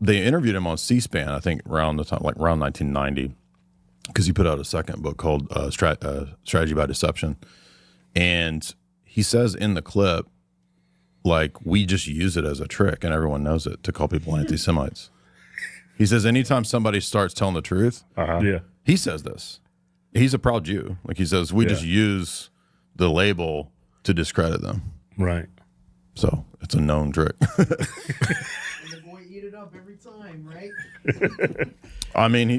they interviewed him on C-SPAN, I think around the time, like around 1990, because he put out a second book called Strategy by Deception. And he says in the clip, like, we just use it as a trick and everyone knows it, to call people anti-Semites. He says anytime somebody starts telling the truth, he says this. He's a proud Jew. Like, he says, we just use the label to discredit them. Right. So it's a known trick. And the boy eat it up every time, right? I mean,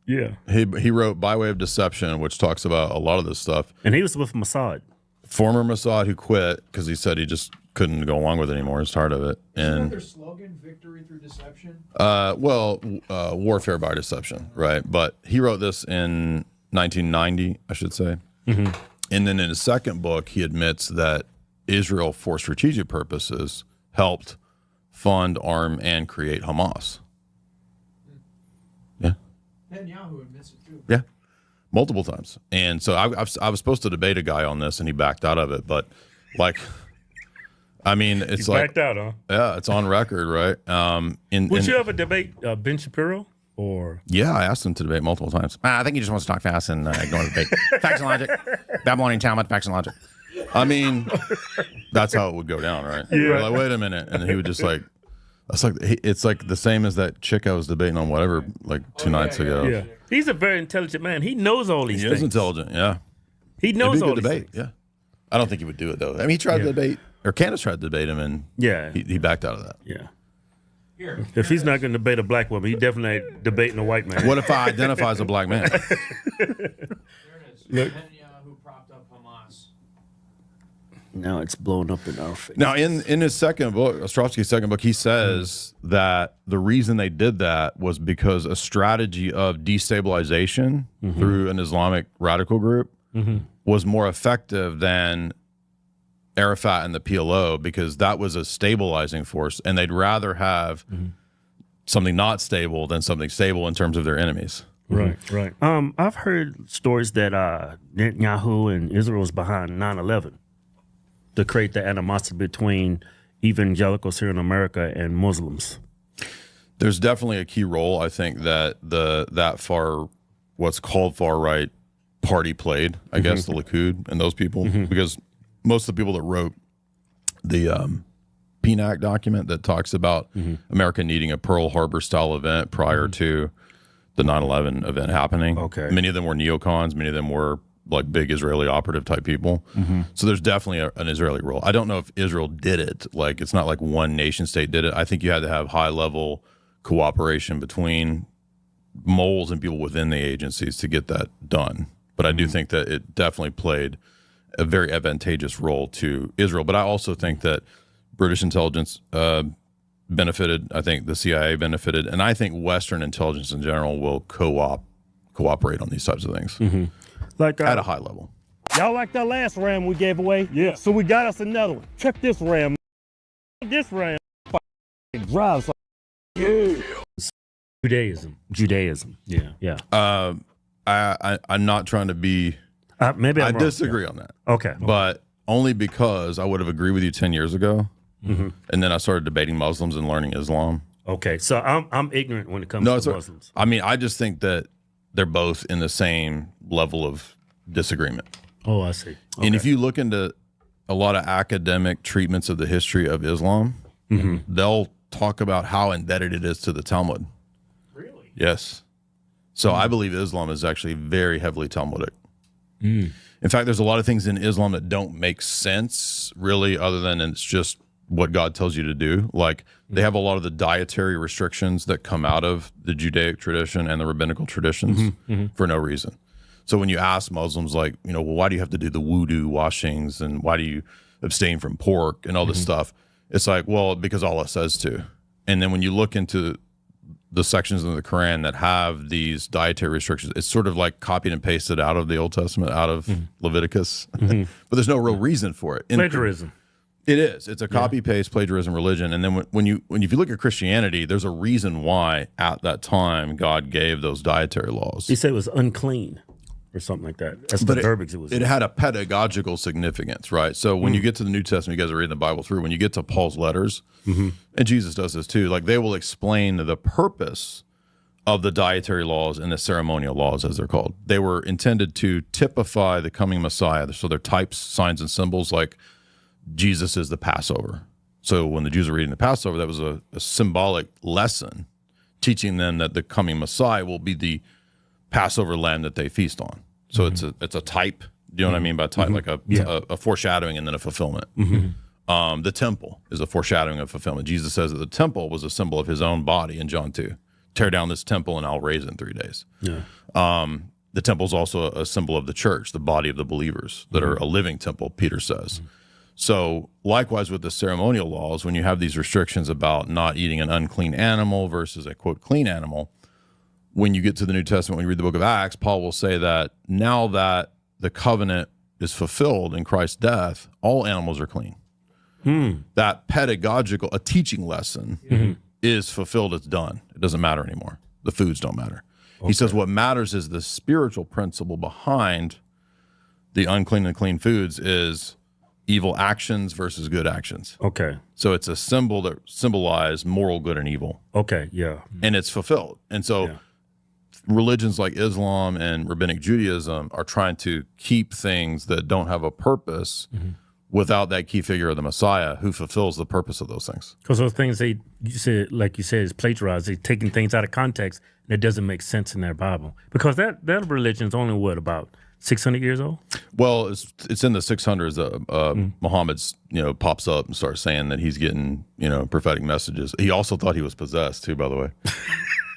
he wrote By Way of Deception, which talks about a lot of this stuff. And he was with Mossad. Former Mossad who quit because he said he just couldn't go along with it anymore. He's tired of it. Isn't And their slogan, victory through deception? warfare by deception, right? But he wrote this in 1990, I should say. And then in his second book, he admits that Israel, for strategic purposes, helped fund, arm, and create Hamas. Yeah. Netanyahu admits it too. Yeah. Multiple times. And so I was supposed to debate a guy on this, and he backed out of it. But, like, I mean, it's He like, backed out, huh? yeah, it's on record, right? Would you ever debate Ben Shapiro? Or Yeah, I asked him to debate multiple times. I think he just wants to talk fast and ignore the debate. Facts and logic. Babylonian Talmud, facts and logic. I mean, that's how it would go down, right? Yeah. Like, wait a minute. And he would just like, it's like the same as that chick I was debating on whatever, like two nights ago. yeah, he's a very intelligent man. He knows all these He things. is intelligent, yeah. He It'd knows be a all good these debate, things. yeah. I don't think he would do it, though. I mean, he tried to debate, or Candace tried to debate him, and Yeah. he backed out of that. Yeah. If he's not going to debate a black woman, he definitely ain't debating a white man. What if I identify as a black man? There it is. Netanyahu propped up Hamas. Now it's blown up in our face. Now, in his second book, Ostrovsky's second book, he says that the reason they did that was because a strategy of destabilization through an Islamic radical group was more effective than Arafat and the PLO, because that was a stabilizing force, and they'd rather have something not stable than something stable in terms of their enemies. Right. I've heard stories that Netanyahu and Israel is behind 9/11 to create the animosity between evangelicals here in America and Muslims. There's definitely a key role, I think, that what's called far right party played. I guess the Likud and those people, because most of the people that wrote the PNAC document that talks about America needing a Pearl Harbor style event prior to the 9/11 event happening. Okay. Many of them were neocons. Many of them were like big Israeli operative type people. So there's definitely an Israeli role. I don't know if Israel did it. Like, it's not like one nation state did it. I think you had to have high level cooperation between moles and people within the agencies to get that done. But I do think that it definitely played a very advantageous role to Israel. But I also think that British intelligence benefited. I think the CIA benefited. And I think Western intelligence in general will cooperate on these types of things Like at a high level. y'all like that last ram we gave away? Yeah. So we got us another one. Check this ram. This ram drives like Judaism. Yeah. I'm not trying to be. Maybe I I'm wrong. disagree on that. Okay. But only because I would have agreed with you 10 years ago. And then I started debating Muslims and learning Islam. Okay. So I'm ignorant when it comes No, to it's Muslims. I mean, I just think that they're both in the same level of disagreement. Oh, I see. And if you look into a lot of academic treatments of the history of Islam, they'll talk about how indebted it is to the Talmud. Really? Yes. So I believe Islam is actually very heavily Talmudic. In fact, there's a lot of things in Islam that don't make sense really, other than it's just what God tells you to do. Like they have a lot of the dietary restrictions that come out of the Judaic tradition and the rabbinical traditions for no reason. So when you ask Muslims, like, you know, well, why do you have to do the wudu washings and why do you abstain from pork and all this stuff? It's like, well, because Allah says to. And then when you look into the sections in the Quran that have these dietary restrictions, it's sort of like copied and pasted out of the Old Testament, out of Leviticus, but there's no real reason for it. Plagiarism. It is. It's a copy paste plagiarism religion. And then if you look at Christianity, there's a reason why at that time God gave those dietary laws. He said it was unclean or something like that. That's But the verbiage it was. It had a pedagogical significance, right? So when you get to the New Testament, you guys are reading the Bible through, when you get to Paul's letters, and Jesus does this too, like they will explain the purpose of the dietary laws and the ceremonial laws, as they're called. They were intended to typify the coming Messiah. So they're types, signs, and symbols, like Jesus is the Passover. So when the Jews are reading the Passover, that was a symbolic lesson teaching them that the coming Messiah will be the Passover lamb that they feast on. So it's a type. Do you know what I mean by type? Like a foreshadowing and then a fulfillment. The temple is a foreshadowing of fulfillment. Jesus says that the temple was a symbol of his own body in John 2. Tear down this temple and I'll raise it in 3 days. The temple is also a symbol of the church, the body of the believers that are a living temple, Peter says. So likewise with the ceremonial laws, when you have these restrictions about not eating an unclean animal versus a, quote, clean animal, when you get to the New Testament, when you read the book of Acts, Paul will say that now that the covenant is fulfilled in Christ's death, all animals are clean. That pedagogical, a teaching lesson is fulfilled, it's done. It doesn't matter anymore. The foods don't matter. He says what matters is the spiritual principle behind the unclean and clean foods is evil actions versus good actions. Okay. So it's a symbol that symbolizes moral good and evil. Okay, yeah. And it's fulfilled. And so religions like Islam and Rabbinic Judaism are trying to keep things that don't have a purpose without that key figure of the Messiah who fulfills the purpose of those things. Because those things you said is plagiarized. They're taking things out of context and it doesn't make sense in their Bible. Because that religion is only about 600 years old? Well, it's in the 600s. Muhammad's pops up and starts saying that he's getting prophetic messages. He also thought he was possessed too, by the way.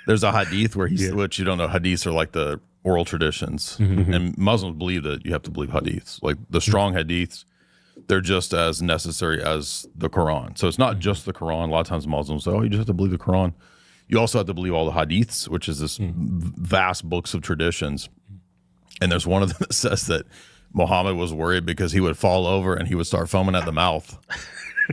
There's a hadith where which you don't know, hadiths are like the oral traditions, and Muslims believe that you have to believe hadiths, like the strong hadiths. They're just as necessary as the Quran. So it's not just the Quran. A lot of times Muslims say, oh, you just have to believe the Quran. You also have to believe all the hadiths, which is this vast books of traditions. And there's one of them that says that Muhammad was worried because he would fall over and he would start foaming at the mouth,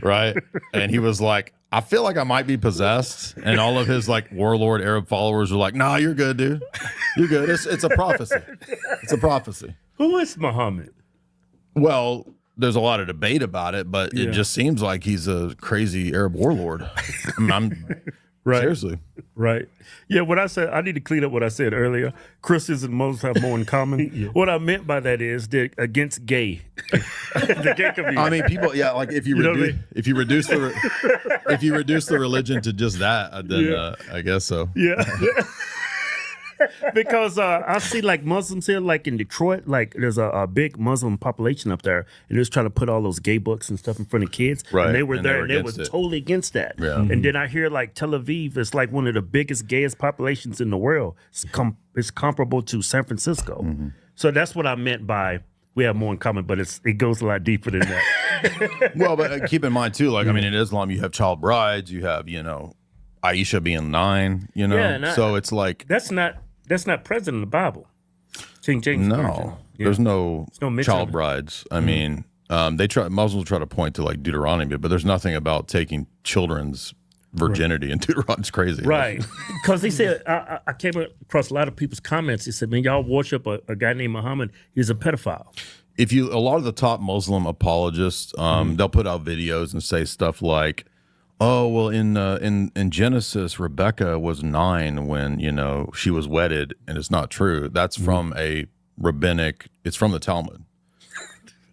right? And he was like, I feel like I might be possessed. And all of his like warlord Arab followers were like, nah, you're good, dude. You're good. It's a prophecy. It's a prophecy. Who is Muhammad? Well, there's a lot of debate about it, but it just seems like he's a crazy Arab warlord. Right. Seriously. Right. Yeah, what I said, I need to clean up what I said earlier. Christians and Muslims have more in common. What I meant by that is they're against gay. The gay community. I mean, people, like if you reduce the religion to just that, then I guess so. Yeah. Because I see like Muslims here, like in Detroit, like there's a big Muslim population up there, and they're just trying to put all those gay books and stuff in front of kids. Right. And they were there, and they were totally against that. Yeah. And then I hear like Tel Aviv is like one of the biggest, gayest populations in the world. It's comparable to San Francisco. So that's what I meant by we have more in common, but it goes a lot deeper than that. Well, but keep in mind too, like I mean, in Islam you have child brides, you have Aisha being 9, so it's like that's not present in the Bible. King James Version. There's no mention child of it. brides. I mean, Muslims try to point to like Deuteronomy, but there's nothing about taking children's virginity in Deuteronomy. It's crazy. Right. Because they said, I came across a lot of people's comments. They said, man, y'all worship a guy named Muhammad. He's a pedophile. A lot of the top Muslim apologists, they'll put out videos and say stuff like, oh, well, in Genesis, Rebecca was 9 when, she was wedded, and it's not true. That's from a rabbinic, it's from the Talmud.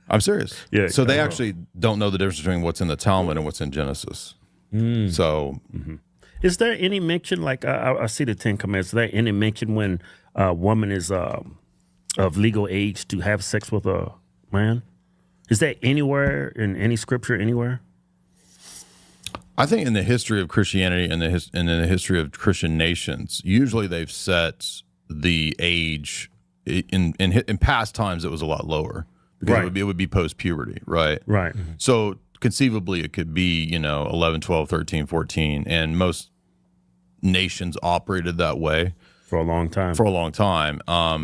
I'm serious. Yeah. So they actually don't know the difference between what's in the Talmud and what's in Genesis. So Is there any mention, like I see the 10 Commandments, is there any mention when a woman is of legal age to have sex with a man? Is that anywhere in any scripture anywhere? I think in the history of Christianity and in the history of Christian nations, usually they've set the age in past times it was a lot lower because Right. it would be post puberty, right? Right. So conceivably it could be 11, 12, 13, 14, and most nations operated that way For a long time.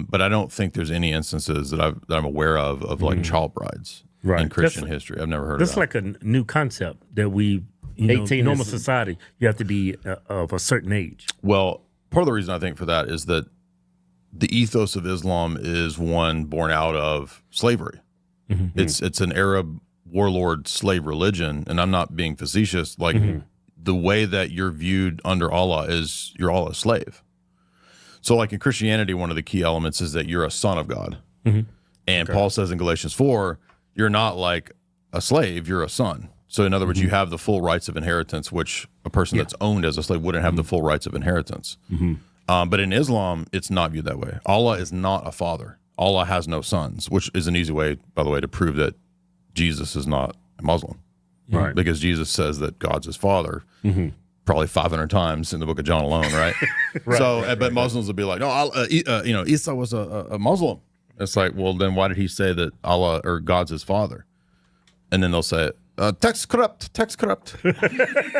But I don't think there's any instances that I'm aware of like child brides Right. in Christian history. I've never heard of That's that. like a new concept that we, 18 normal is- society, you have to be of a certain age. Well, part of the reason I think for that is that the ethos of Islam is one born out of slavery. It's an Arab warlord slave religion, and I'm not being facetious. Like the way that you're viewed under Allah is you're all a slave. So like in Christianity, one of the key elements is that you're a son of God. And Paul says in Galatians 4, you're not like a slave, you're a son. So in other words, you have the full rights of inheritance, which a person that's owned as a slave wouldn't have the full rights of inheritance. But in Islam, it's not viewed that way. Allah is not a father. Allah has no sons, which is an easy way, by the way, to prove that Jesus is not a Muslim. Right. Because Jesus says that God's his father probably 500 times in the book of John alone, right? But Muslims will be like, no, Isa was a Muslim. It's like, well, then why did he say that Allah or God's his father? And then they'll say, text corrupt.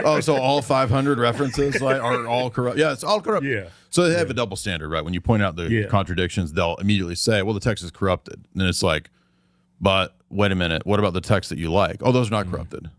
Oh, so all 500 references are all corrupt? Yeah, it's all corrupt. Yeah. So they have a double standard, right? When you point out the contradictions, they'll immediately say, well, the text is corrupted. And then it's like, but wait a minute, what about the text that you like? Oh, those are not corrupted.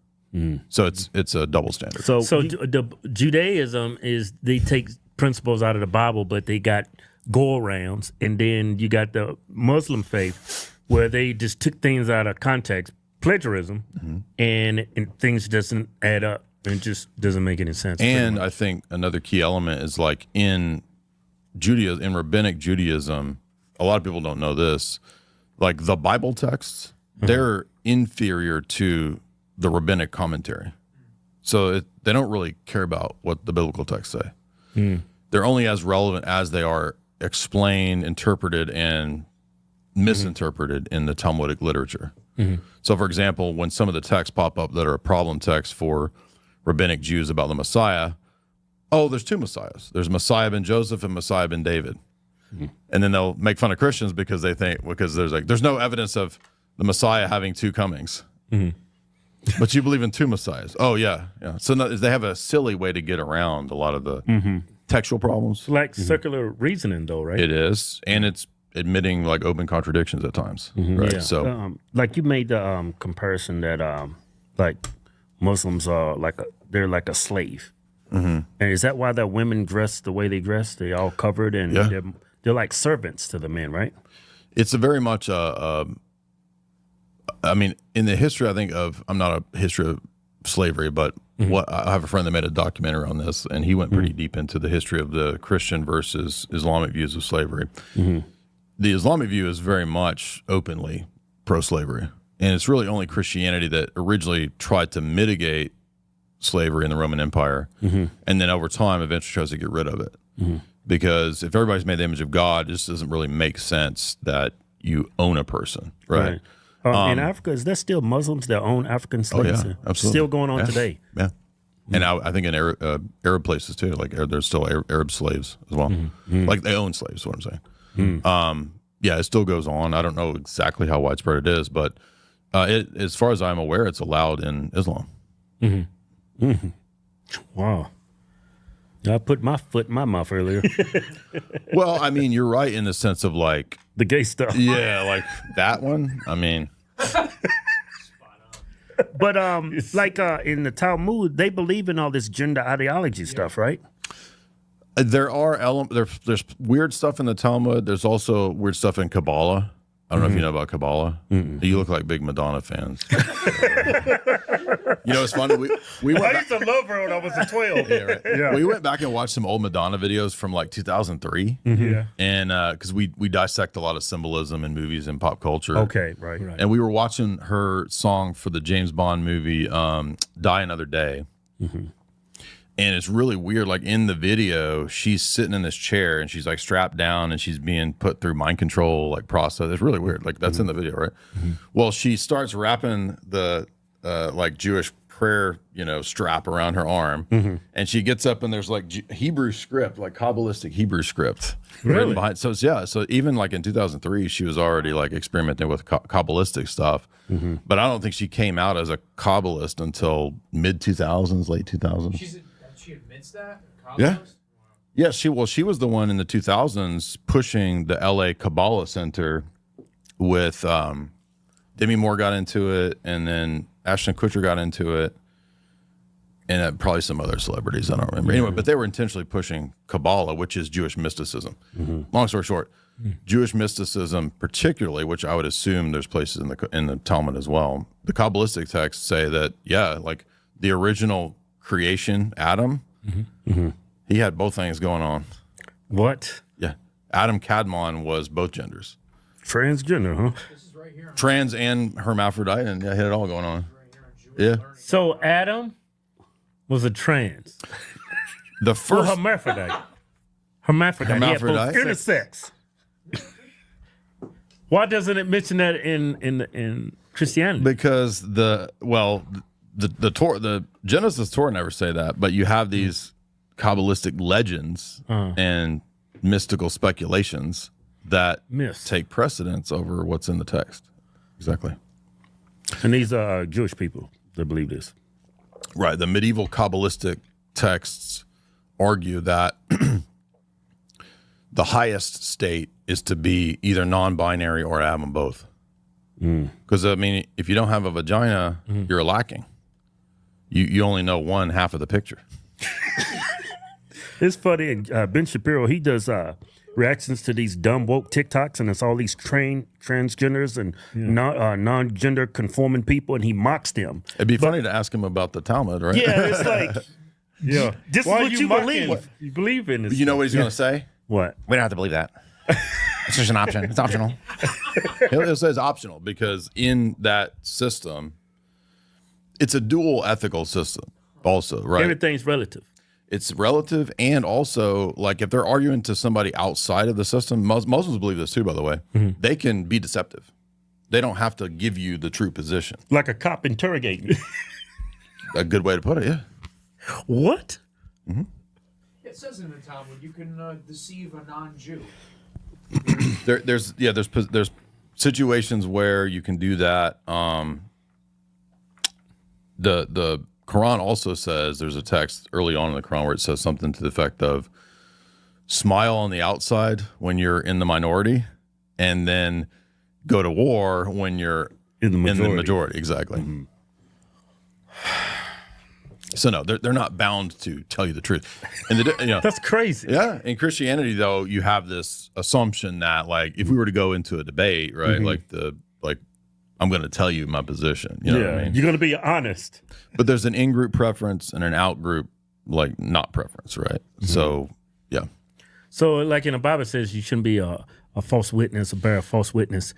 So it's a double standard. So the Judaism is they take principles out of the Bible, but they got go-arounds. And then you got the Muslim faith where they just took things out of context, plagiarism, and things doesn't add up and just doesn't make any sense. And I think another key element is like in Judaism, in rabbinic Judaism, a lot of people don't know this, like the Bible texts, they're inferior to the rabbinic commentary. So they don't really care about what the biblical texts say. They're only as relevant as they are explained, interpreted, and misinterpreted in the Talmudic literature. So, for example, when some of the texts pop up that are a problem text for rabbinic Jews about the Messiah, oh, there's two Messiahs. There's Messiah ben Joseph and Messiah ben David. And then they'll make fun of Christians because there's no evidence of the Messiah having two comings. But you believe in two Messiahs. Oh, yeah. So they have a silly way to get around a lot of the textual problems. It's like circular reasoning, though, right? It is. And it's admitting like open contradictions at times. Right. Yeah. So like you made the comparison that like Muslims are they're like a slave. And is that why the women dress the way they dress? They all covered and they're like servants to the men, right? it's a very much I mean, in the history, I think I'm not a history of slavery, but what I have a friend that made a documentary on this, and he went pretty deep into the history of the Christian versus Islamic views of slavery. The Islamic view is very much openly pro-slavery, and it's really only Christianity that originally tried to mitigate slavery in the Roman Empire, and then over time eventually tries to get rid of it. Because if everybody's made the image of God, it just doesn't really make sense that you own a person, right? In Africa, is there still Muslims that own African slaves? yeah, absolutely. Still going on today. Yeah. And I think in Arab places too, like there's still Arab slaves as well. Like they own slaves, is what I'm saying. Yeah, it still goes on. I don't know exactly how widespread it is, but as far as I'm aware, it's allowed in Islam. Wow. I put my foot in my mouth earlier. Well, I mean, you're right in the sense of like The gay stuff. yeah, like that one. I mean, But like in the Talmud, they believe in all this gender ideology stuff, right? there are there's weird stuff in the Talmud. There's also weird stuff in Kabbalah. I don't know if you know about Kabbalah. You look like big Madonna fans. You know, it's funny. We went back, to love her when I was 12. yeah, right. We went back and watched some old Madonna videos from like 2003. And because we dissect a lot of symbolism in movies and pop culture. Okay, right. And we were watching her song for the James Bond movie, Die Another Day. And it's really weird. Like in the video, she's sitting in this chair and she's like strapped down and she's being put through mind control, like process. It's really weird. Like that's in the video, right? Well, she starts wrapping the like Jewish prayer, strap around her arm, and she gets up and there's like Hebrew script, like Kabbalistic Hebrew script, written behind. So so even like in 2003, she was already like experimenting with Kabbalistic stuff. But I don't think she came out as a Kabbalist until mid 2000s, late 2000s. She admits that? Yeah. Yeah, she was the one in the 2000s pushing the LA Kabbalah Center with Demi Moore got into it, and then Ashton Kutcher got into it, and probably some other celebrities, I don't remember. Anyway, but they were intentionally pushing Kabbalah, which is Jewish mysticism. Long story short, Jewish mysticism particularly, which I would assume there's places in the Talmud as well, the Kabbalistic texts say that, like the original creation, Adam, he had both things going on. What? Yeah. Adam Kadmon was both genders. Transgender, huh? This is right here. Trans and hermaphrodite, and he had it all going on. Yeah. So Adam was a trans. The first hermaphrodite. Hermaphrodite. Yeah, intersex. Why doesn't it mention that in Christianity? Because the Torah, the Genesis Torah never say that, but you have these Kabbalistic legends and mystical speculations that take precedence over what's in the text. Exactly. And these are Jewish people that believe this. Right. The medieval Kabbalistic texts argue that the highest state is to be either non-binary or have them both. Because, I mean, if you don't have a vagina, you're lacking. You only know one half of the picture. It's funny. Ben Shapiro, he does reactions to these dumb woke TikToks, and it's all these transgenders and non-gender conforming people, and he mocks them. It'd be funny to ask him about the Talmud, right? Yeah, it's like, this is what you believe. You believe in this. You know what he's going to say? What? We don't have to believe that. It's just an option. It's optional. He'll say it's optional because in that system, it's a dual ethical system also, right? Everything's relative. It's relative, and also, like, if they're arguing to somebody outside of the system, Muslims believe this too, by the way, they can be deceptive. They don't have to give you the true position. Like a cop interrogating you. A good way to put it, yeah. What? It says in the Talmud you can deceive a non-Jew. There's situations where you can do that. The Quran also says, there's a text early on in the Quran where it says something to the effect of smile on the outside when you're in the minority, and then go to war when you're in the majority. Exactly. So no, they're not bound to tell you the truth. And that's crazy. Yeah. In Christianity, though, you have this assumption that, like, if we were to go into a debate, right, like I'm going to tell you my position. You know what I mean? You're going to be honest. But there's an in-group preference and an out-group, like, not preference, right? So, yeah. So, like in the Bible says, you shouldn't be a false witness, a bearer of false witness.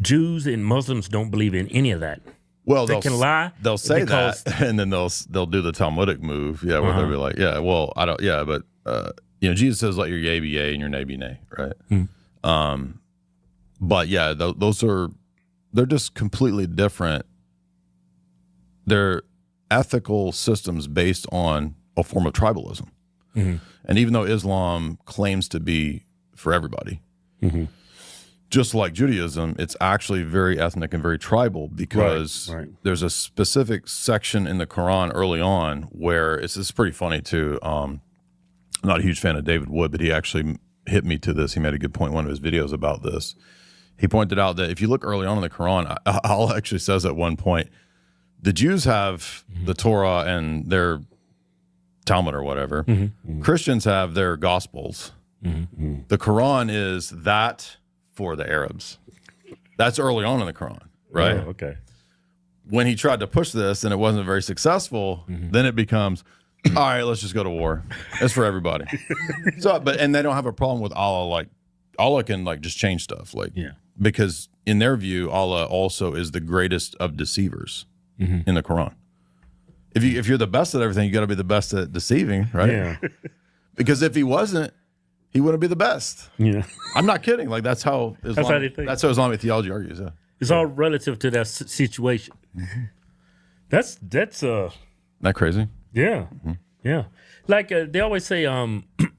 Jews and Muslims don't believe in any of that. Well, they can lie. They'll say that, and then they'll do the Talmudic move, where they'll be like, well, I don't, but Jesus says, let your yea be yea and your nay be nay, right? But yeah, they're just completely different. They're ethical systems based on a form of tribalism. And even though Islam claims to be for everybody, just like Judaism, it's actually very ethnic and very tribal, because there's a specific section in the Quran early on where it's pretty funny too. I'm not a huge fan of David Wood, but he actually hit me to this. He made a good point in one of his videos about this. He pointed out that if you look early on in the Quran, Allah actually says at one point, the Jews have the Torah and their Talmud or whatever. Christians have their Gospels. The Quran is that for the Arabs. That's early on in the Quran, right? Oh, okay. When he tried to push this and it wasn't very successful, then it becomes, all right, let's just go to war. It's for everybody. And they don't have a problem with Allah. Like, Allah can just change stuff, because in their view, Allah also is the greatest of deceivers in the Quran. if you're the best at everything, you got to be the best at deceiving, right? Yeah. Because if he wasn't, he wouldn't be the best. Yeah. I'm not kidding. Like that's how how they think. That's how Islamic theology argues. Yeah. It's all relative to that situation. That's Isn't that crazy? yeah. Yeah. Like they always say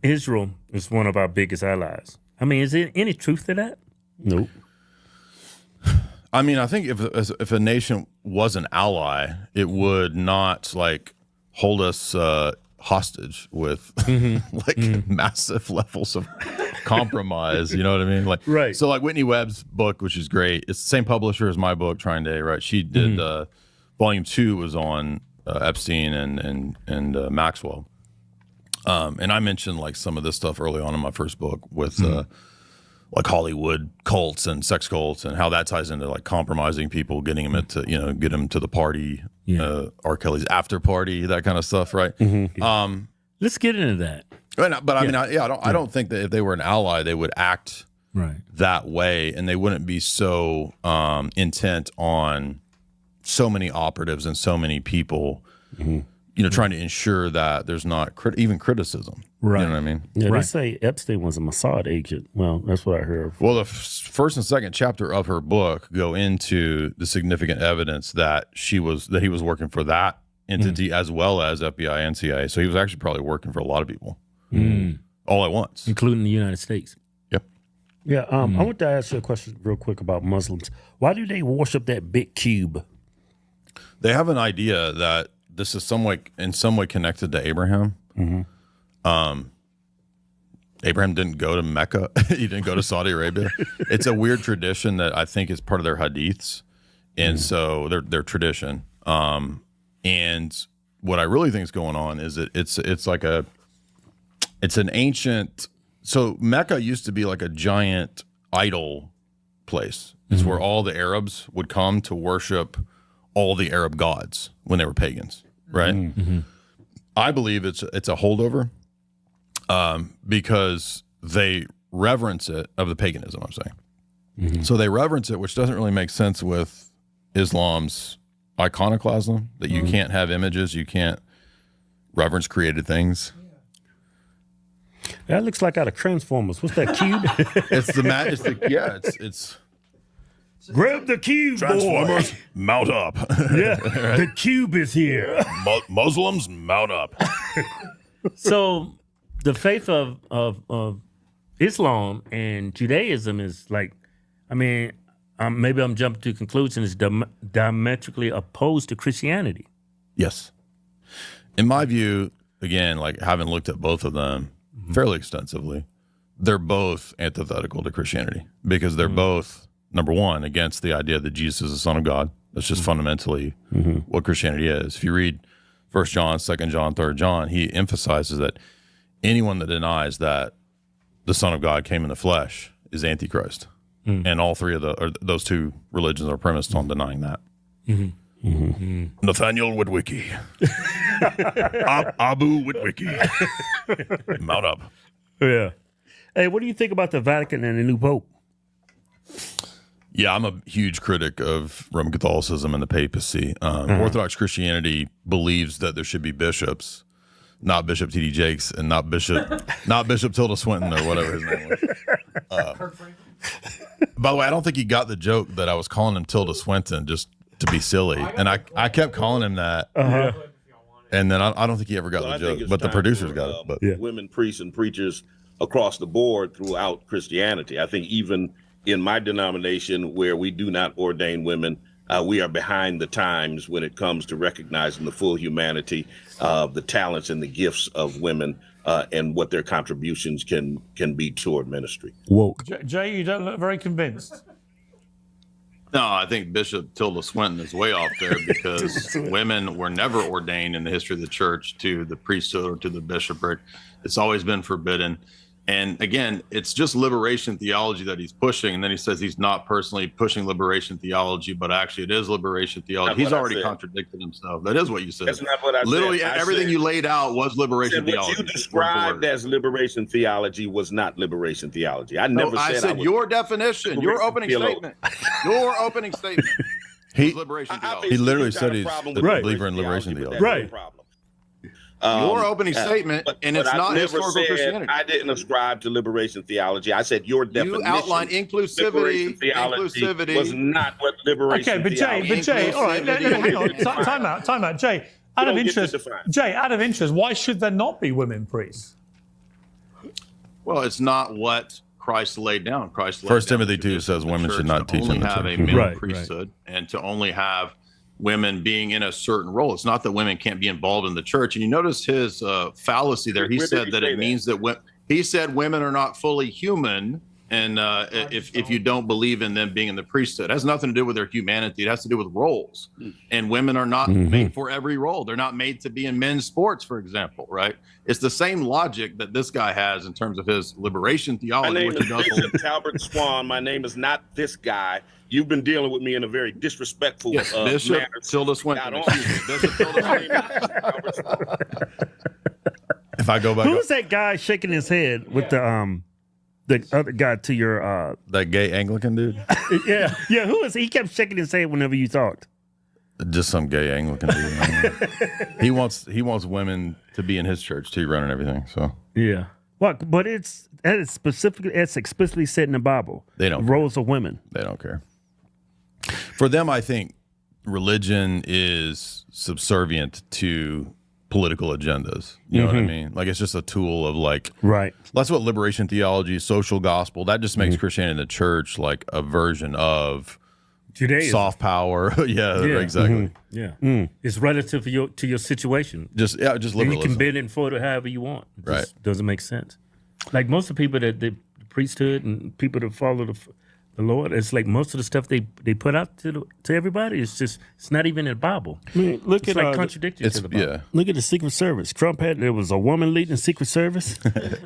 Israel is one of our biggest allies. I mean, is there any truth to that? Nope. I mean, I think if a nation was an ally, it would not like hold us hostage with massive levels of compromise. You know what I mean? Like, right. So like Whitney Webb's book, which is great. It's the same publisher as my book, Trying Day, right? She did volume 2 was on Epstein and Maxwell. And I mentioned like some of this stuff early on in my first book with like Hollywood cults and sex cults and how that ties into like compromising people, getting them into, get them to the party, R. Kelly's after party, that kind of stuff, right? Let's get into that. But I mean, I don't think that if they were an ally, they would act that way, and they wouldn't be so intent on so many operatives and so many people, trying to ensure that there's not even criticism. Right. You know what I mean? Yeah, they say Epstein was a Mossad agent. Well, that's what I heard. Well, the first and second chapter of her book go into the significant evidence that he was working for that entity as well as FBI and CIA. So he was actually probably working for a lot of people all at once, including the United States. Yep. Yeah. I want to ask you a question real quick about Muslims. Why do they worship that big cube? They have an idea that this is in some way connected to Abraham. Abraham didn't go to Mecca. He didn't go to Saudi Arabia. It's a weird tradition that I think is part of their hadiths. And so their tradition. And what I really think is going on is that it's an ancient, so Mecca used to be like a giant idol place. It's where all the Arabs would come to worship all the Arab gods when they were pagans, right? I believe it's a holdover because they reverence it of the paganism, I'm saying. So they reverence it, which doesn't really make sense with Islam's iconoclasm, that you can't have images, you can't reverence created things. That looks like out of Transformers. What's that cube? It's grab the cube, Transformers, boy. mount up. Yeah, the cube is here. Muslims, mount up. So the faith of Islam and Judaism is like, I mean, maybe I'm jumping to conclusions, diametrically opposed to Christianity. Yes. In my view, again, like having looked at both of them fairly extensively, they're both antithetical to Christianity because they're both, number one, against the idea that Jesus is the Son of God. That's just fundamentally what Christianity is. If you read 1 John, 2 John, 3 John, he emphasizes that anyone that denies that the Son of God came in the flesh is Antichrist. And all three of those two religions are premised on denying that. Nathaniel Witwicky. Abu Witwicky. Mount up. Yeah. Hey, what do you think about the Vatican and the new Pope? Yeah, I'm a huge critic of Roman Catholicism and the papacy. Orthodox Christianity believes that there should be bishops, not Bishop T.D. Jakes and not Bishop Tilda Swinton or whatever his name was. By the way, I don't think he got the joke that I was calling him Tilda Swinton just to be silly, and I kept calling him that. And then I don't think he ever got the joke, but the producers got it. But women priests and preachers across the board throughout Christianity. I think even in my denomination, where we do not ordain women, we are behind the times when it comes to recognizing the full humanity of the talents and the gifts of women and what their contributions can be toward ministry. Woke. Jay, you don't look very convinced. No, I think Bishop Tilda Swinton is way off there because women were never ordained in the history of the church to the priesthood or to the bishopric. It's always been forbidden. And again, it's just liberation theology that he's pushing. And then he says he's not personally pushing liberation theology, but actually it is liberation theology. He's already contradicted himself. That is what you said. That's not what I Literally said. Everything you laid out was liberation theology. What you described as liberation theology was not liberation theology. I never said your definition, your opening statement. Your opening statement. He liberation I theology. he think literally you've got said a he's problem the with believer in liberation but theology. that's Right. no problem. Your opening statement, and it's I not never historical said Christianity. I didn't ascribe to liberation theology. I said your definition. You outlined inclusivity. Inclusivity was not what liberation Okay, but theology. Jay, all right, hang on. Time out. Jay, out of don't get to interest, define. Jay, out of interest, why should there not be women priests? Well, it's not what Christ laid down. Christ laid First down Timothy the 2 says women church should not to teach in only the have church. a male Right, priesthood and to only have women being in a certain role. It's not that women can't be involved in the church. And you notice his fallacy there. He Where did said he that say it means that he said women are not fully human. And if you don't believe in them being in the priesthood, it has nothing to do with their humanity. It has to do with roles. And women are not made for every role. They're not made to be in men's sports, for example, right? It's the same logic that this guy has in terms of his liberation theology. My name which is he does Bishop Talbot Swan. My name is not this guy. You've been dealing with me in a very disrespectful Bishop manner. Tilda Swinton. Excuse me. Bishop Tilda Swinton. If I go back, Who's that guy shaking his head with the other guy to your that gay Anglican dude, yeah who is he? He kept shaking his head whenever you talked. just some gay Anglican dude. Man. he wants women to be in his church too, running everything. So Yeah. What? But it's explicitly said in the Bible. They don't roles of women. they don't care. For them, I think religion is subservient to political agendas. You know what I mean? Like it's just a tool of like, Right. that's what liberation theology, social gospel, that just makes Christianity and the church like a version of Judaism. soft power. yeah, exactly. Yeah. It's relative to your situation. Just And you liberalism. can bend and fold it however you want. It just Right. doesn't make sense. Like most of the people that the priesthood and people that follow the Lord, it's like most of the stuff they put out to everybody. It's not even in the Bible. I mean, look It's at like contradictory to the Bible. Yeah. Look at the Secret Service. Trump there was a woman leading the Secret Service.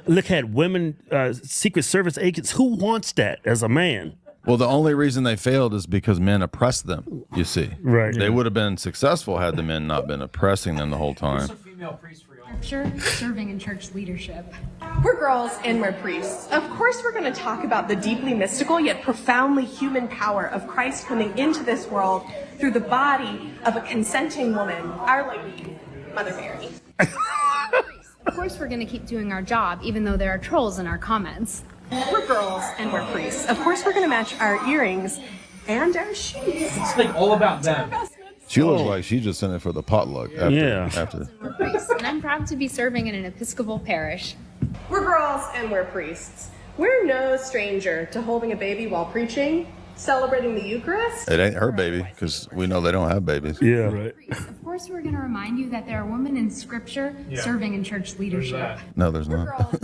Look at women Secret Service agents. Who wants that as a man? Well, the only reason they failed is because men oppressed them, you see. Right. They would have been successful had the men not been oppressing them the whole time. Some female priest for y'all. Serving in church leadership. We're girls and we're priests. Of course, we're going to talk about the deeply mystical yet profoundly human power of Christ coming into this world through the body of a consenting woman, Our Lady, Mother Mary. Of course, we're going to keep doing our job, even though there are trolls in our comments. We're girls and we're priests. Of course, we're going to match our earrings and our shoes. It's like all about them. She looks like she's just in it for the potluck after. We're priests, and I'm proud to be serving in an Episcopal parish. We're girls and we're priests. We're no stranger to holding a baby while preaching, celebrating the Eucharist. It ain't her baby because we know they don't have babies. Yeah. Right. Of course, we're going to remind you that there are women in Scripture serving in church leadership. No, there's not.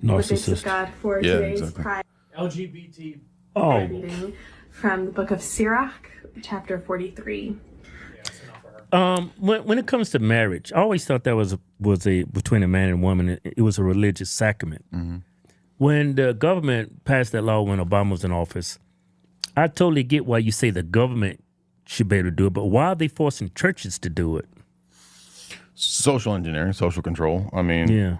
Narcissist. God for Yeah, today's exactly. pride LGBT. Oh. reading from the book of Sirach, chapter 43. When it comes to marriage, I always thought that was a between a man and woman. It was a religious sacrament. When the government passed that law when Obama was in office, I totally get why you say the government should be able to do it, but why are they forcing churches to do it? Social engineering, social control. I mean, Yeah.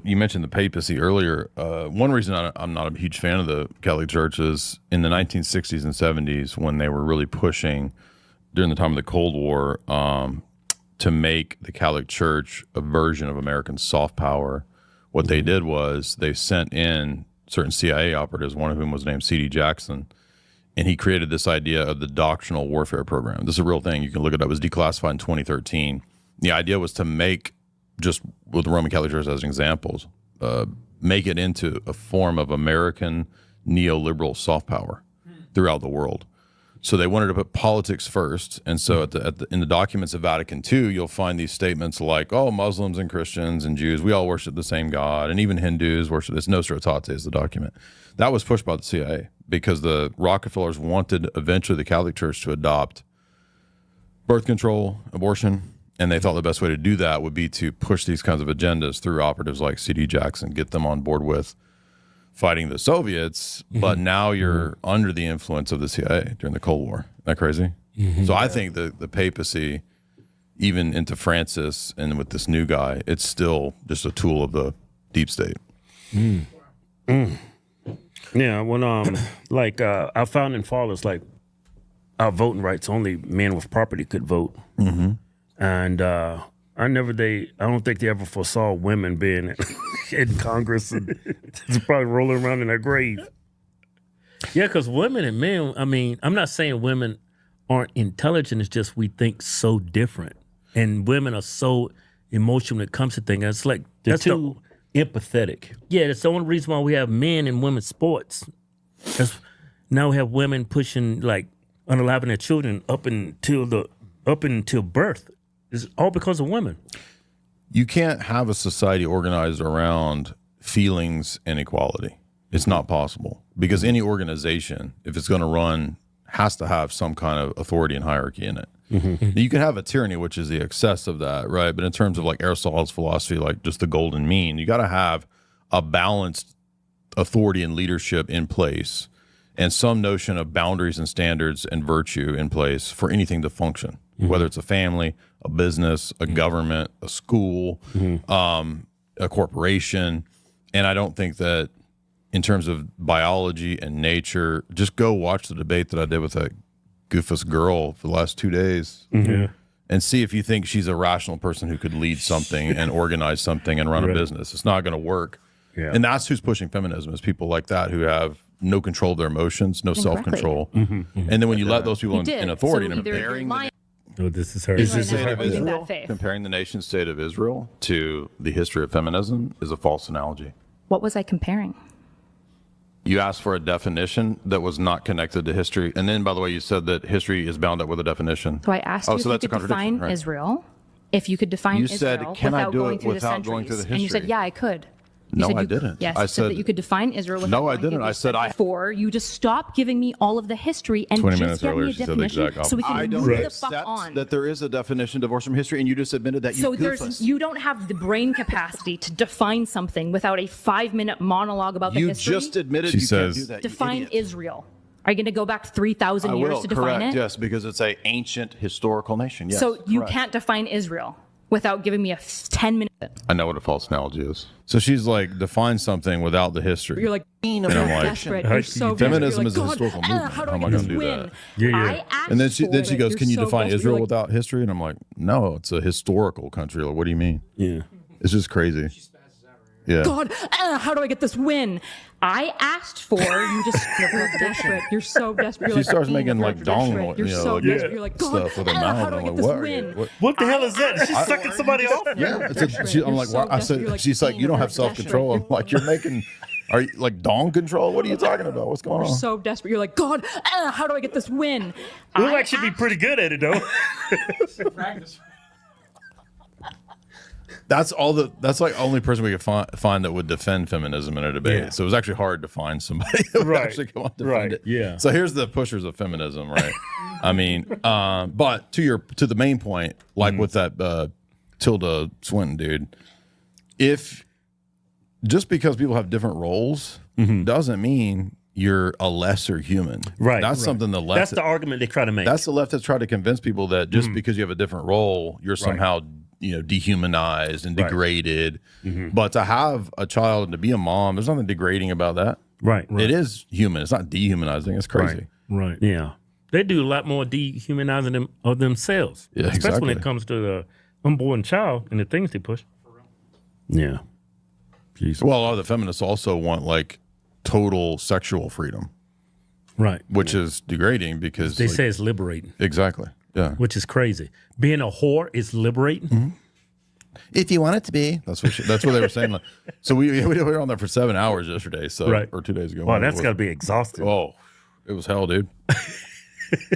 you mentioned the papacy earlier. One reason I'm not a huge fan of the Catholic Church is in the 1960s and 70s when they were really pushing during the time of the Cold War to make the Catholic Church a version of American soft power. What they did was they sent in certain CIA operatives, one of whom was named C.D. Jackson, and he created this idea of the doctrinal warfare program. This is a real thing. You can look it up. It was declassified in 2013. The idea was to make, just with the Roman Catholic Church as an example, make it into a form of American neoliberal soft power throughout the world. So they wanted to put politics first, and so in the documents of Vatican II, you'll find these statements like, "Oh, Muslims and Christians and Jews, we all worship the same God, and even Hindus worship this." Nostra Aetate is the document that was pushed by the CIA because the Rockefellers wanted eventually the Catholic Church to adopt birth control, abortion, and they thought the best way to do that would be to push these kinds of agendas through operatives like C.D. Jackson, get them on board with fighting the Soviets, but now you're under the influence of the CIA during the Cold War. Isn't that crazy? So I think the papacy, even into Francis and with this new guy, it's still just a tool of the deep state. Yeah, when like our founding fathers, like our voting rights, only men with property could vote, and I don't think they ever foresaw women being in Congress and just probably rolling around in their grave. Yeah, because women and men, I mean, I'm not saying women aren't intelligent. It's just we think so different, and women are so emotional when it comes to things. It's like they're too empathetic. Yeah, that's the only reason why we have men in women's sports. Now we have women pushing like unaliving their children up until birth. It's all because of women. You can't have a society organized around feelings and equality. It's not possible because any organization, if it's going to run, has to have some kind of authority and hierarchy in it. You can have a tyranny, which is the excess of that, right? But in terms of like Aristotle's philosophy, like just the golden mean, you got to have a balanced authority and leadership in place and some notion of boundaries and standards and virtue in place for anything to function, whether it's a family, a business, a government, a school, a corporation. And I don't think that in terms of biology and nature, just go watch the debate that I did with that goofus girl for the last 2 days and see if you think she's a rational person who could lead something and organize something and run a business. It's not going to work. And that's who's pushing feminism, is people like that who have no control of their emotions, no self-control. And then when you let those people in authority and comparing this is her. Comparing the nation state of Israel to the history of feminism is a false analogy. What was I comparing? You asked for a definition that was not connected to history. And then, by the way, you said that history is bound up with a definition. So I asked you if you could define Israel. If you could define Israel without going through the centuries. And you said, yeah, I could. No, I didn't. Yes, I said that you could define Israel. No, I didn't. I said before you just stop giving me all of the history and 20 just minutes give earlier, me a she said the definition exact so we can opposite. move the fuck on. That there is a definition divorced from history, and you just admitted that. So you don't have the brain capacity to define something without a 5-minute monologue about the history. You just admitted you can't do that. Define Israel. Are you going to go back 3,000 years to define it? Yes, because it's an ancient historical nation. Yes, so you can't define Israel without giving me a 10-minute. I know what a false analogy is. So she's like, define something without the history. You're like, and I'm like, desperate. You're so feminism desperate. is a historical movement. How do How I am I get going to this do win? that? Yeah. And then she goes, can you define Israel like, without history? And I'm like, no, it's a historical country. Like, what do you mean? Yeah. It's just crazy. Yeah. God, how do I get this win? I asked for you. Just you're desperate. You're so desperate. You're She starts making like dong, You're so desperate. You're like, God, stuff with her mouth. how do I get this win? What the hell is that? She's sucking somebody off? Yeah. I'm like, why? I said, she's like, you don't have self-control. I'm like, you're making, are you like dong control? What are you talking about? What's going on? You're so desperate. You're like, God, how do I get this win? We'll actually be pretty good at it though. That's like only person we could find that would defend feminism in a debate. Yeah. So it was actually hard to find somebody that would actually come on defend it. Yeah. So here's the pushers of feminism, right? I mean, but to the main point, like with that Tilda Swinton dude, if just because people have different roles doesn't mean you're a lesser human. Right. That's something the left. That's the argument they try to make. That's the left has tried to convince people that just because you have a different role, you're somehow dehumanized and degraded. But to have a child and to be a mom, there's nothing degrading about that. Right. It is human. It's not dehumanizing. It's crazy. Right. Yeah. They do a lot more dehumanizing of themselves. Yeah, especially when it comes to the unborn child and the things they push. Yeah. Jesus. Well, a lot of the feminists also want like total sexual freedom. Right. Which is degrading because they say it's liberating. Exactly. Yeah. Which is crazy. Being a whore is liberating. If you want it to be. That's what they were saying. So we were on there for 7 hours yesterday. So or 2 days ago. Wow, that's got to be exhausting. Oh, it was hell, dude.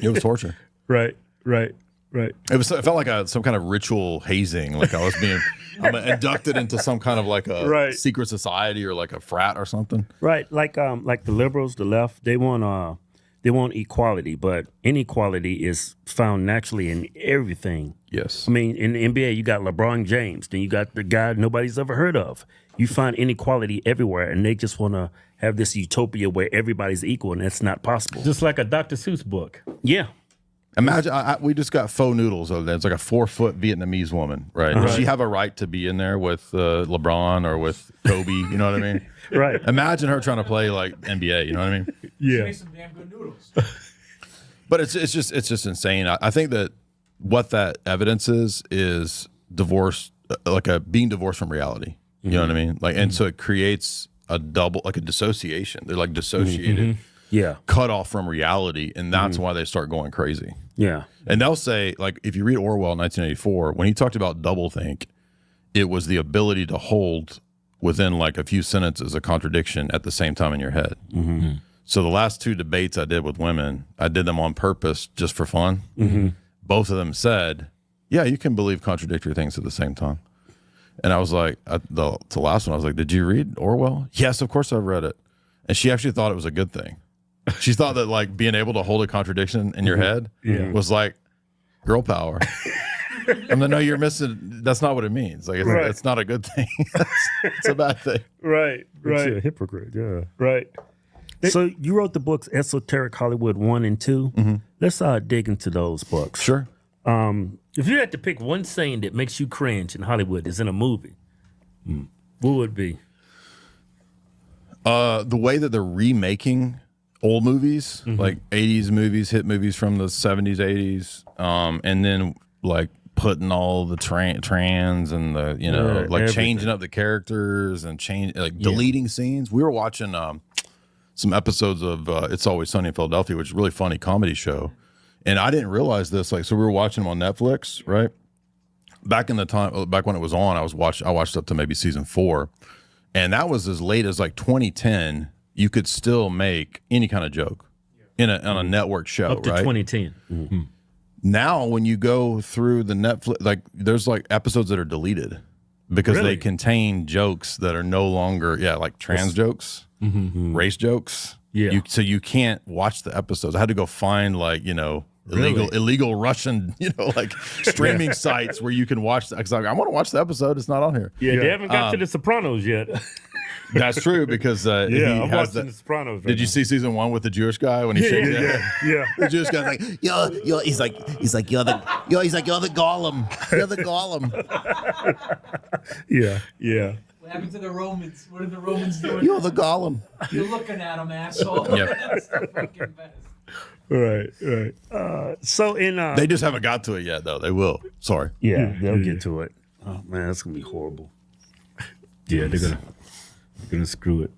It was torture. Right. It felt like some kind of ritual hazing. Like I'm inducted into some kind of like a secret society or like a frat or something. Right. Like the liberals, the left, they want equality, but inequality is found naturally in everything. Yes. I mean, in the NBA, you got LeBron James, then you got the guy nobody's ever heard of. You find inequality everywhere, and they just want to have this utopia where everybody's equal, and that's not possible. Just like a Dr. Seuss book. Yeah. Imagine we just got faux noodles over there. It's like a 4-foot Vietnamese woman, right? Does she have a right to be in there with LeBron or with Kobe? You know what I mean? Right. Imagine her trying to play like NBA. You know what I mean? She makes some damn good noodles. But it's just insane. I think that what that evidence is divorce, like being divorced from reality. You know what I mean? Like, and so it creates a dissociation. They're like dissociated, cut off from reality, and that's why they start going crazy. Yeah, and they'll say, like, if you read Orwell, 1984, when he talked about doublethink, it was the ability to hold within like a few sentences a contradiction at the same time in your head. So the last 2 debates I did with women, I did them on purpose just for fun. Both of them said, yeah, you can believe contradictory things at the same time. And I was like, the last one, I was like, did you read Orwell? Yes, of course I've read it. And she actually thought it was a good thing. She thought that like being able to hold a contradiction in your head was like girl power. I'm like, no, you're missing. That's not what it means. Like, it's not a good thing. It's a bad thing. Right. You're a hypocrite. Yeah. Right. So you wrote the books Esoteric Hollywood 1 and 2. Let's dig into those books. Sure. If you had to pick one scene that makes you cringe in Hollywood is in a movie, what would it be? The way that they're remaking old movies, like 80s movies, hit movies from the 70s, 80s, and then like putting all the trans and the, you know, like changing up the characters and deleting scenes. We were watching some episodes of It's Always Sunny in Philadelphia, which is a really funny comedy show. And I didn't realize this. Like, so we were watching them on Netflix, right? Back in the time, back when it was on, I watched up to maybe season 4, and that was as late as like 2010. You could still make any kind of joke on a network show, up to right? 2010. Now, when you go through the Netflix, like there's like episodes that are deleted because they contain jokes that are no longer, like trans jokes, race jokes. Yeah. So you can't watch the episodes. I had to go find like, you know, illegal Russian, you know, like streaming sites where you can watch that. I want to watch the episode. It's not on here. Yeah, they haven't got to The Sopranos yet. That's true because I'm watching The Sopranos. Did you see season 1 with the Jewish guy when he shakes his head? Yeah. The Jewish guy's like, he's like you're the Gollum. You're the Gollum. Yeah. What happened to the Romans? What are the Romans doing? You're the Gollum. You're looking at them, asshole. Yep. That's the fucking best. Right. So in they just haven't got to it yet, though. They will. Sorry. Yeah, they'll get to it. Oh man, that's gonna be horrible. Yeah, they're gonna screw it.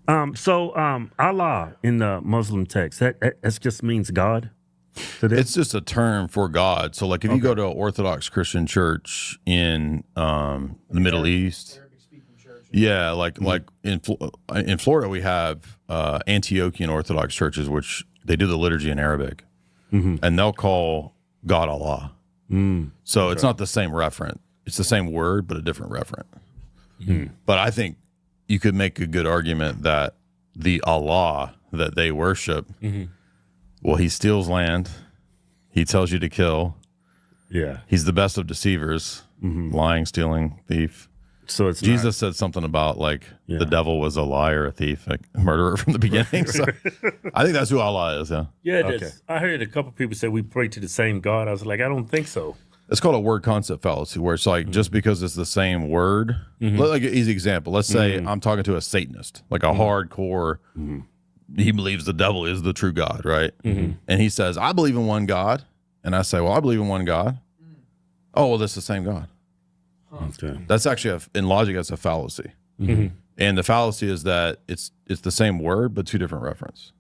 Allah in the Muslim text that just means God. It's just a term for God. So, like, if you go to an Orthodox Christian church in the Middle East, like in Florida, we have Antiochian Orthodox churches, which they do the liturgy in Arabic, and they'll call God Allah. So it's not the same referent; it's the same word, but a different referent. But I think you could make a good argument that the Allah that they worship. Well, he steals land. He tells you to kill. Yeah. He's the best of deceivers. Lying, stealing, thief. So it's Jesus said something about like the devil was a liar, a thief, a murderer from the beginning. So I think that's who Allah is. Yeah. Yeah, it is. I heard a couple people say we pray to the same God. I was like, I don't think so. It's called a word concept fallacy, where it's like just because it's the same word. Like an easy example. Let's say I'm talking to a Satanist, like a hardcore. He believes the devil is the true God, right? And he says, I believe in one God. And I say, well, I believe in one God. Oh, well, that's the same God. Okay. That's actually, in logic, that's a fallacy. And the fallacy is that it's the same word, but 2 different reference.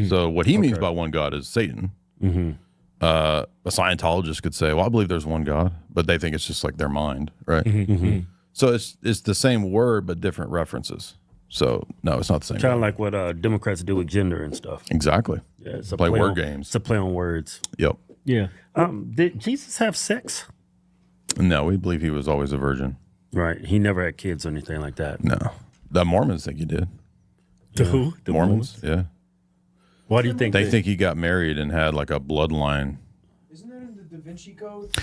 So what he means by one God is Satan. A Scientologist could say, well, I believe there's one God, but they think it's just like their mind, right? So it's the same word, but different references. So, no, it's not the same. Kind of like what Democrats do with gender and stuff. Exactly. Yeah, it's a play word games. It's a play on words. Yep. Yeah. Did Jesus have sex? No, we believe he was always a virgin. Right. He never had kids or anything like that. No. The Mormons think he did. The who? The Mormons? Yeah. Why do you think? They think he got married and had like a bloodline. Isn't that in the Da Vinci Code?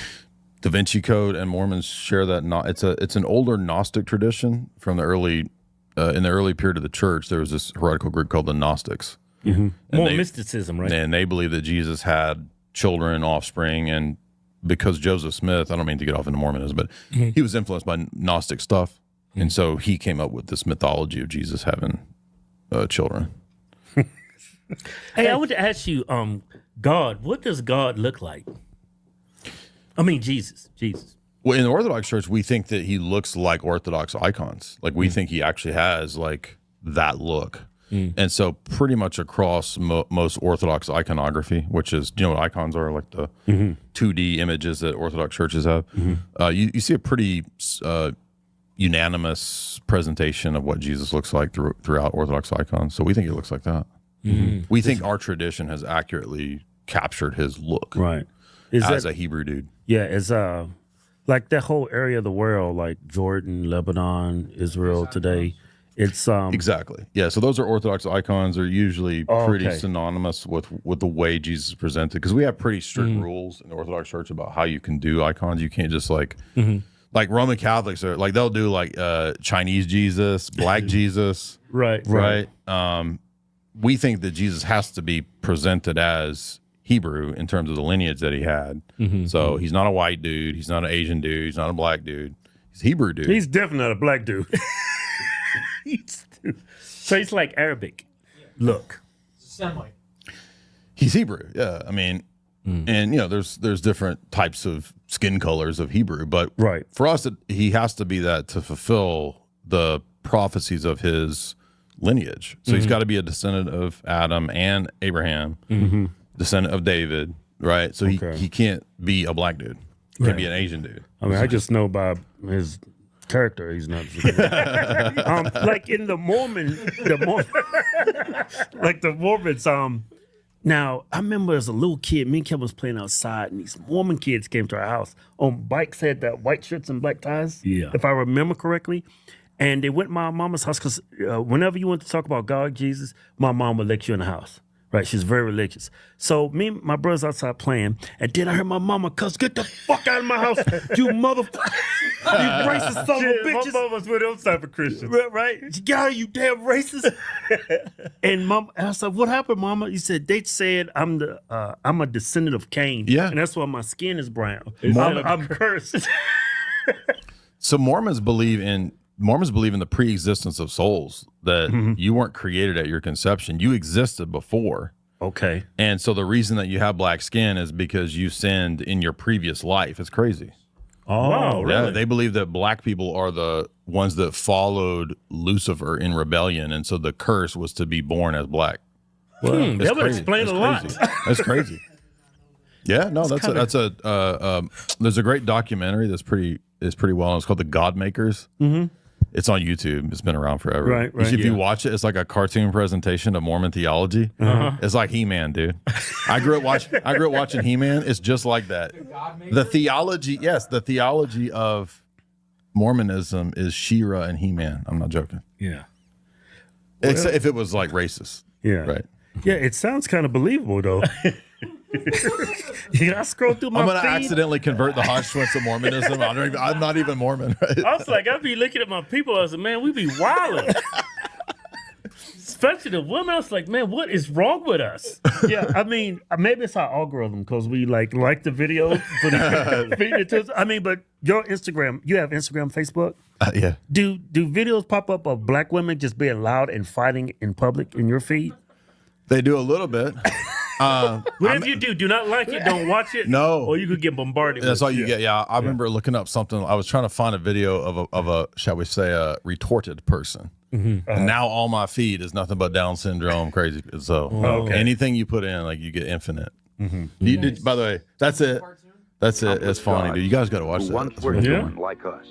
Da Vinci Code and Mormons share that. It's an older Gnostic tradition from the early. In the early period of the church, there was this heretical group called the Gnostics. More mysticism, right? And they believe that Jesus had children, offspring, and because Joseph Smith, I don't mean to get off into Mormonism, but he was influenced by Gnostic stuff, and so he came up with this mythology of Jesus having children. Hey, I want to ask you, God, what does God look like? I mean, Jesus. Well, in the Orthodox Church, we think that he looks like Orthodox icons. Like, we think he actually has, like, that look. And so pretty much across most Orthodox iconography, which is, you know what icons are, like the 2D images that Orthodox churches have, you see a pretty unanimous presentation of what Jesus looks like throughout Orthodox icons. So we think he looks like that. We think our tradition has accurately captured his look. Right. As a Hebrew dude. Yeah, it's like that whole area of the world, like Jordan, Lebanon, Israel today. It's exactly. Yeah, so those are Orthodox icons. Are usually pretty synonymous with the way Jesus is presented, because we have pretty strict rules in the Orthodox Church about how you can do icons. You can't just like Roman Catholics are like, they'll do like Chinese Jesus, black Jesus. Right. We think that Jesus has to be presented as Hebrew in terms of the lineage that he had. So he's not a white dude, he's not an Asian dude, he's not a black dude. He's a Hebrew dude. He's definitely not a black dude. So he's like Arabic. Look. Semi. He's Hebrew, yeah. I mean, and you know, there's different types of skin colors of Hebrew, but for us, he has to be that to fulfill the prophecies of his lineage. So he's got to be a descendant of Adam and Abraham, descendant of David, right? So he can't be a black dude. He can't be an Asian dude. I mean, I just know by his character he's not like in the Mormons now I remember as a little kid, me and Kevin was playing outside and these Mormon kids came to our house on bikes, had that white shirts and black ties, if I remember correctly, and they went to my mama's house because whenever you went to talk about God, Jesus, my mom would let you in the house. Right, she's very religious. So me and my brother's outside playing, and then I heard my mama cuss, "Get the fuck out of my house, you motherfucker! You racist son of a bitches!" My mama's with those type of Christians, right? Get out, you damn racist! And I said, "What happened, Mama?" He said, "They said I'm a descendant of Cain, and that's why my skin is brown. I'm cursed." So Mormons believe in the pre-existence of souls, that you weren't created at your conception. You existed before. Okay. And so the reason that you have black skin is because you sinned in your previous life. It's crazy. Oh, wow, really? Yeah, they believe that black people are the ones that followed Lucifer in rebellion, and so the curse was to be born as black. Well, that would explain a lot. That's crazy. Yeah, no, there's a great documentary that's pretty well known. It's called The God Makers. It's on YouTube. It's been around forever. Right. If you watch it, it's like a cartoon presentation of Mormon theology. It's like He-Man, dude. I grew up watching He-Man. It's just like that. The theology of Mormonism is She-Ra and He-Man. I'm not joking. Yeah. Except if it was like racist. Yeah. Right. Yeah, it sounds kind of believable though. I scroll through my I'm gonna feed. accidentally convert the Hodgschwitz to Mormonism. I'm not even Mormon. Right? I was like, I'd be looking at my people. I was like, man, we be wilding. Especially the women. I was like, man, what is wrong with us? Yeah, I mean, maybe it's our algorithm because we like the videos. Feed it to us. I mean, but your Instagram, you have Instagram, Facebook? Yeah. Do videos pop up of black women just being loud and fighting in public in your feed? They do a little bit. Whatever you do not like it, don't watch it. No. Or you could get bombarded. That's all you get. Yeah. I remember looking up something. I was trying to find a video of a shall we say, a retorted person. And now all my feed is nothing but Down syndrome crazy. So anything you put in, like you get infinite. By the way, that's it. That's it. It's funny, dude. You guys got to watch that. Once were human like us.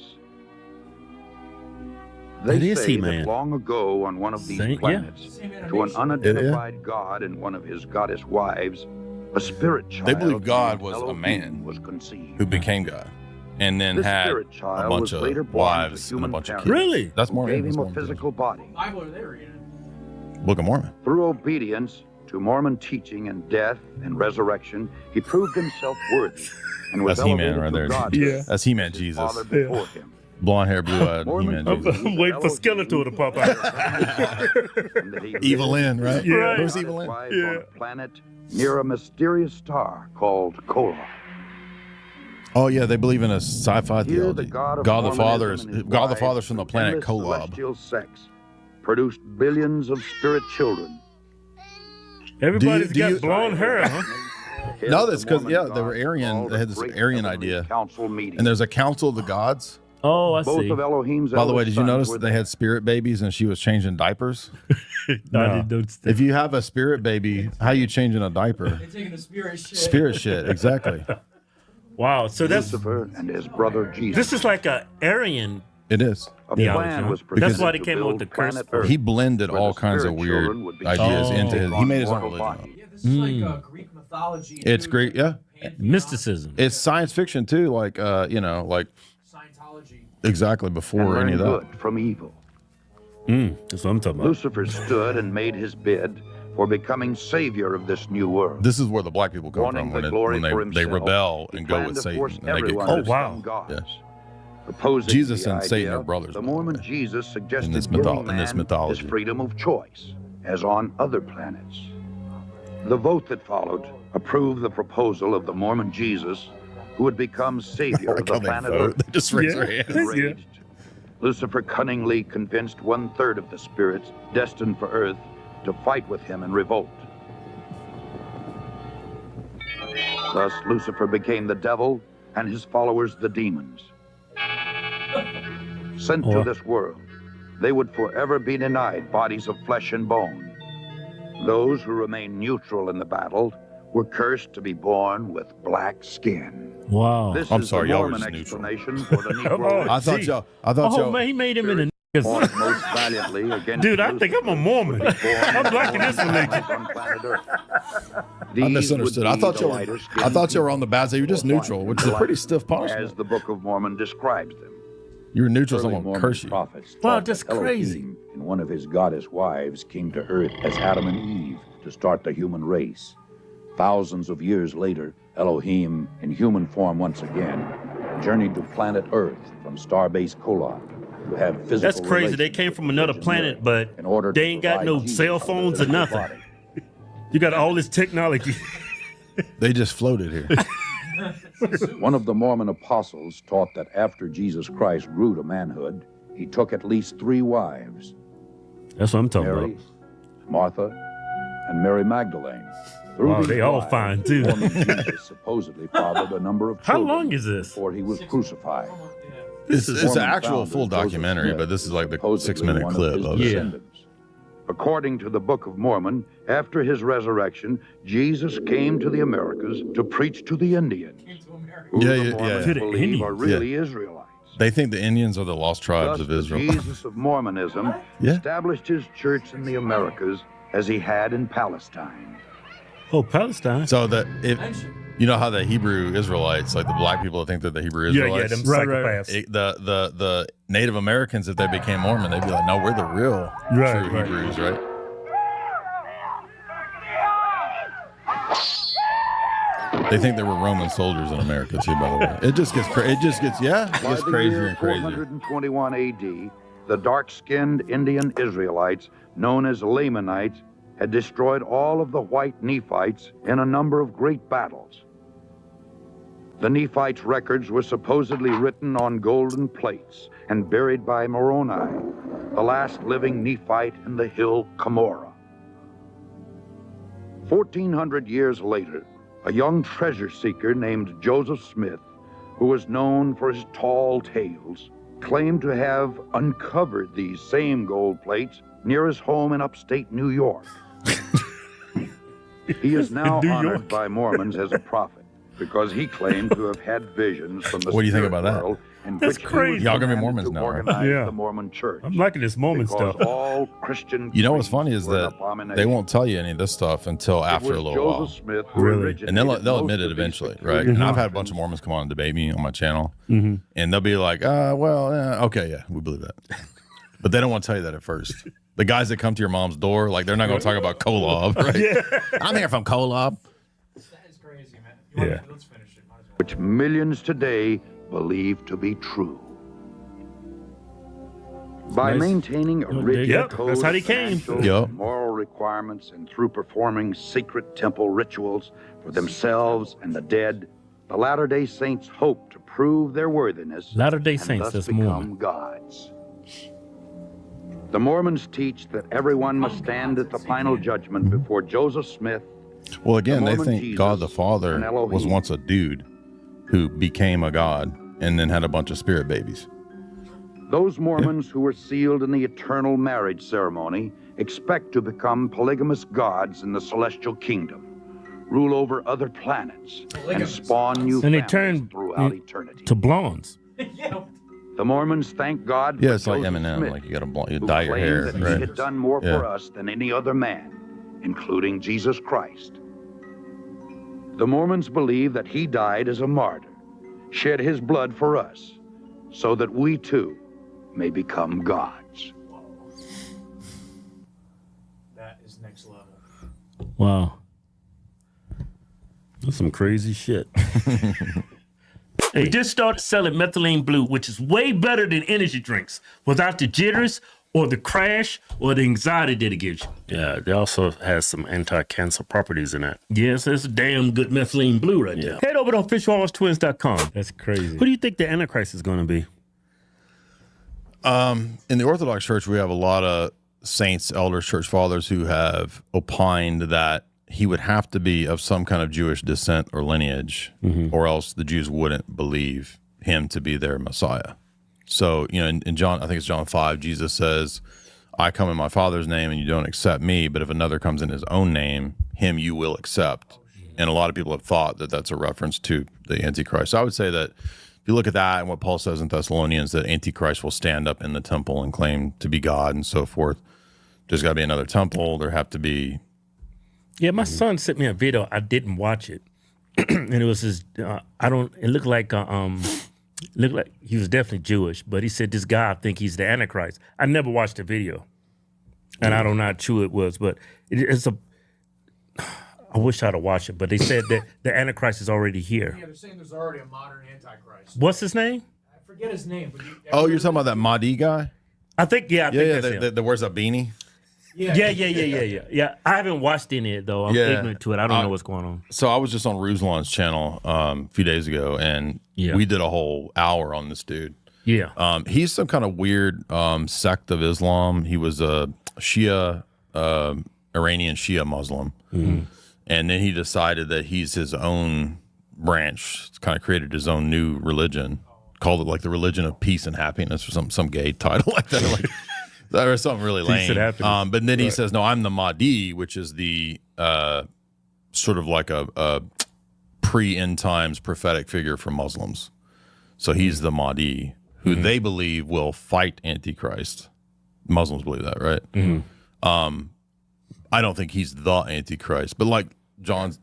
They say that long ago on one of these planets, to an unidentified god and one of his goddess wives, a spirit child. They believe God was a man who became God, and then had a bunch of wives and a bunch of kids. Really? That's Mormon. Gave him a physical body. Book of Mormon. Through obedience to Mormon teaching and death and resurrection, he proved himself worthy and was That's He-Man elevated right to there. God. That's He-Man Jesus. Father before him. Blonde hair, blue-eyed He-Man. I'm waiting for Skeletor to pop out. Evil Lynn, right? Yeah. Right. Who's Evil Lynn? On a planet near a mysterious star called Koloth. Oh yeah, they believe in a sci-fi Here, theology. the God of God the Mormonism Father is and his God the wives, Father's from the planet endless Kolob. celestial sex, produced billions of spirit children. Everybody's Do you- got blonde hair, huh? No, that's because they were Aryan. They had this Aryan idea. And there's a council of the gods. Oh, I Both see. of Elohim's By the way, did you eldest notice sons were that they had spirit babies and she was changing diapers? No, I didn't notice that. If you have a spirit baby, how you changing a diaper? They're taking the spirit shit. Spirit shit, exactly. Wow, so that's Lucifer and his brother Jesus. this is like a Aryan. It is. A theology, plan huh? was That's why presented they to came up with the build curse. planet for- Earth, He blended where all the kinds of spirit weird children would be ideas shaped into his. He made his own mortal religion. bodies. Yeah, this is like Greek mythology. It's dude. great, yeah. Mysticism. It's science fiction too, like like Scientology. exactly And before any learn of that. good from evil. That's what I'm talking about. Lucifer stood and made his bid for becoming savior of this new world. This is where the black people come Wanting from the when, glory for they himself, rebel he and go planned with to Satan force and they get everyone caught. to become gods. Yeah. Opposing Jesus the and Satan idea, are brothers, The by the Mormon way, Jesus suggested this giving in this man mythology. his freedom of choice, as on other planets. The vote that followed approved the proposal of the Mormon Jesus, who would become savior of the How they planet vote. Earth. They just raise their hands. Enraged, Lucifer cunningly convinced 1/3 of the spirits destined for Earth to fight with him in revolt. Thus, Lucifer became the devil and his followers the demons. Sent to this world, they would forever be denied bodies of flesh and bone. Those who remained neutral in the battle were cursed to be born with black skin. Wow. This I'm is sorry, the y'all were Mormon just neutral. explanation for the Negro. I thought y'all. Man, he made him in the fought most valiantly against Dude, I think I'm a Mormon. I'm liking this religion. I misunderstood. I thought you were on the bad side. You're just neutral, which is a pretty stiff punishment. As the Book of Mormon describes them. You were neutral, Early someone Mormon curse you. prophets Wow, taught that's that crazy. Elohim and one of his goddess wives came to Earth as Adam and Eve to start the human race. Thousands of years later, Elohim, in human form once again, journeyed to planet Earth from starbase Koloth to have physical That's crazy. They relations came with from another Virgin planet, Mary but in order they to ain't got provide no Jesus cell with a phones or physical nothing. body. You got all this technology. They just floated here. One of the Mormon apostles taught that after Jesus Christ grew to manhood, he took at least 3 wives, That's what I'm talking Mary, about. Martha, and Mary Magdalene. Through Wow, these they all wives, fine, too. Mormon Jesus supposedly fathered a number of How children long is this? before he was crucified. It's an Mormon actual founder full Joseph documentary, Smith but this is like the supposedly 6-minute one clip his of it. descendants. According to the Book of Mormon, after his resurrection, Jesus came to the Americas to preach to the Indians, who Yeah, the yeah, Mormons yeah. believe are really Israelites. They think the Indians are the lost tribes Thus, of the Israel. Jesus of Mormonism Yeah. established his church in the Americas as he had in Palestine. Oh, Palestine. So that if you know how the Hebrew Israelites, like the black people, think that the Hebrew Yeah, Israelites, them psychopaths. the Native Americans, if they became Mormon, they'd be like, no, we're the real true Hebrews, right? They think there were Roman soldiers in America too. By the way, it just gets By it gets the crazier year and crazier. 421 AD, the dark-skinned Indian Israelites, known as Lamanites, had destroyed all of the white Nephites in a number of great battles. The Nephites' records were supposedly written on golden plates and buried by Moroni, the last living Nephite in the hill Cumorah. 1,400 years later, a young treasure seeker named Joseph Smith, who was known for his tall tales, claimed to have uncovered these same gold plates near his home in upstate New York. He is now honored by Mormons as a prophet because he claimed to have had visions from the What do you think spirit about that? world in That's which he was crazy. Y'all gonna be commanded Mormons to now, right? organize Yeah. the Mormon church. I'm liking this Mormon because stuff. all Christian You know what's creeds funny is were an that abomination. they won't tell you any of this stuff until It after was a little Joseph while. Smith who Really? originated And they'll most admit it of these eventually, peculiar right? And I've had a doctrines. bunch of Mormons come on and debate me on my channel, Mm-hmm. and they'll be like, okay, yeah, we believe that. But they don't want to tell you that at first. The guys that come to your mom's door, like, they're not going to talk about Kolob, right? I'm here from Kolob. That is crazy, man. Yeah. Let's finish it. Might as well. Which millions today believe to be true. By maintaining a rigid code that's how they of came. financial and moral requirements and through performing secret temple rituals for themselves and the dead, the Latter-day Saints hope to prove their worthiness Latter-day and Saints, thus that's become Mormon. gods. The Mormons teach that everyone must stand at the final judgment before Joseph Smith. Well, again, the they Mormon think Jesus, God the Father and Elohim. was once a dude who became a god and then had a bunch of spirit babies. Those Mormons who were sealed in the eternal marriage ceremony expect to become polygamous gods in the celestial kingdom, rule over other planets, and spawn new And they families turn throughout eternity. to blondes. The Mormons thank God Yeah, for it's like Joseph Eminem, Smith, like you who dye your claimed hair, that right? he had done more Yeah. for us than any other man, including Jesus Christ. The Mormons believe that he died as a martyr, shed his blood for us, so that we too may become gods. That is next level. Wow. That's some crazy shit. We just started selling methylene blue, which is way better than energy drinks without the jitters or the crash or the anxiety that it gives you. Yeah, it also has some anti-cancer properties in that. Yes, it's a damn good methylene blue right there. Head over to officialhorsetwins.com. That's crazy. Who do you think the Antichrist is going to be? In the Orthodox Church, we have a lot of saints, elders, church fathers who have opined that he would have to be of some kind of Jewish descent or lineage, or else the Jews wouldn't believe him to be their Messiah. So, you know, in John, I think it's John 5, Jesus says, I come in my Father's name and you don't accept me, but if another comes in his own name, him you will accept. And a lot of people have thought that that's a reference to the Antichrist. So I would say that if you look at that and what Paul says in Thessalonians, that Antichrist will stand up in the temple and claim to be God and so forth. There's got to be another temple. There have to be. Yeah, my son sent me a video. I didn't watch it, and it was his. It looked like he was definitely Jewish, but he said this guy, I think he's the Antichrist. I never watched the video, and I don't know how true it was, but it's a. I wish I'd have watched it, but they said that the Antichrist is already here. Yeah, they're saying there's already a modern Antichrist. What's his name? I forget his name. But Oh, you're talking about that Mahdi guy? I think that's him. That wears a beanie. Yeah. I haven't watched any of it, though. I'm ignorant to it. I don't know what's going on. So I was just on Ruslan's channel a few days ago, and we did a whole hour on this dude. Yeah. He's some kind of weird sect of Islam. He was a Shia, Iranian Shia Muslim. Mm-hmm. And then he decided that he's his own branch, kind of created his own new religion, called it like the religion of peace and happiness or some gay title like that. Like, that was something really lame. But then he says, no, I'm the Mahdi, which is the sort of like a pre-end times prophetic figure for Muslims. So he's the Mahdi, who they believe will fight Antichrist. Muslims believe that, right? Mm-hmm. I don't think he's the Antichrist, but like John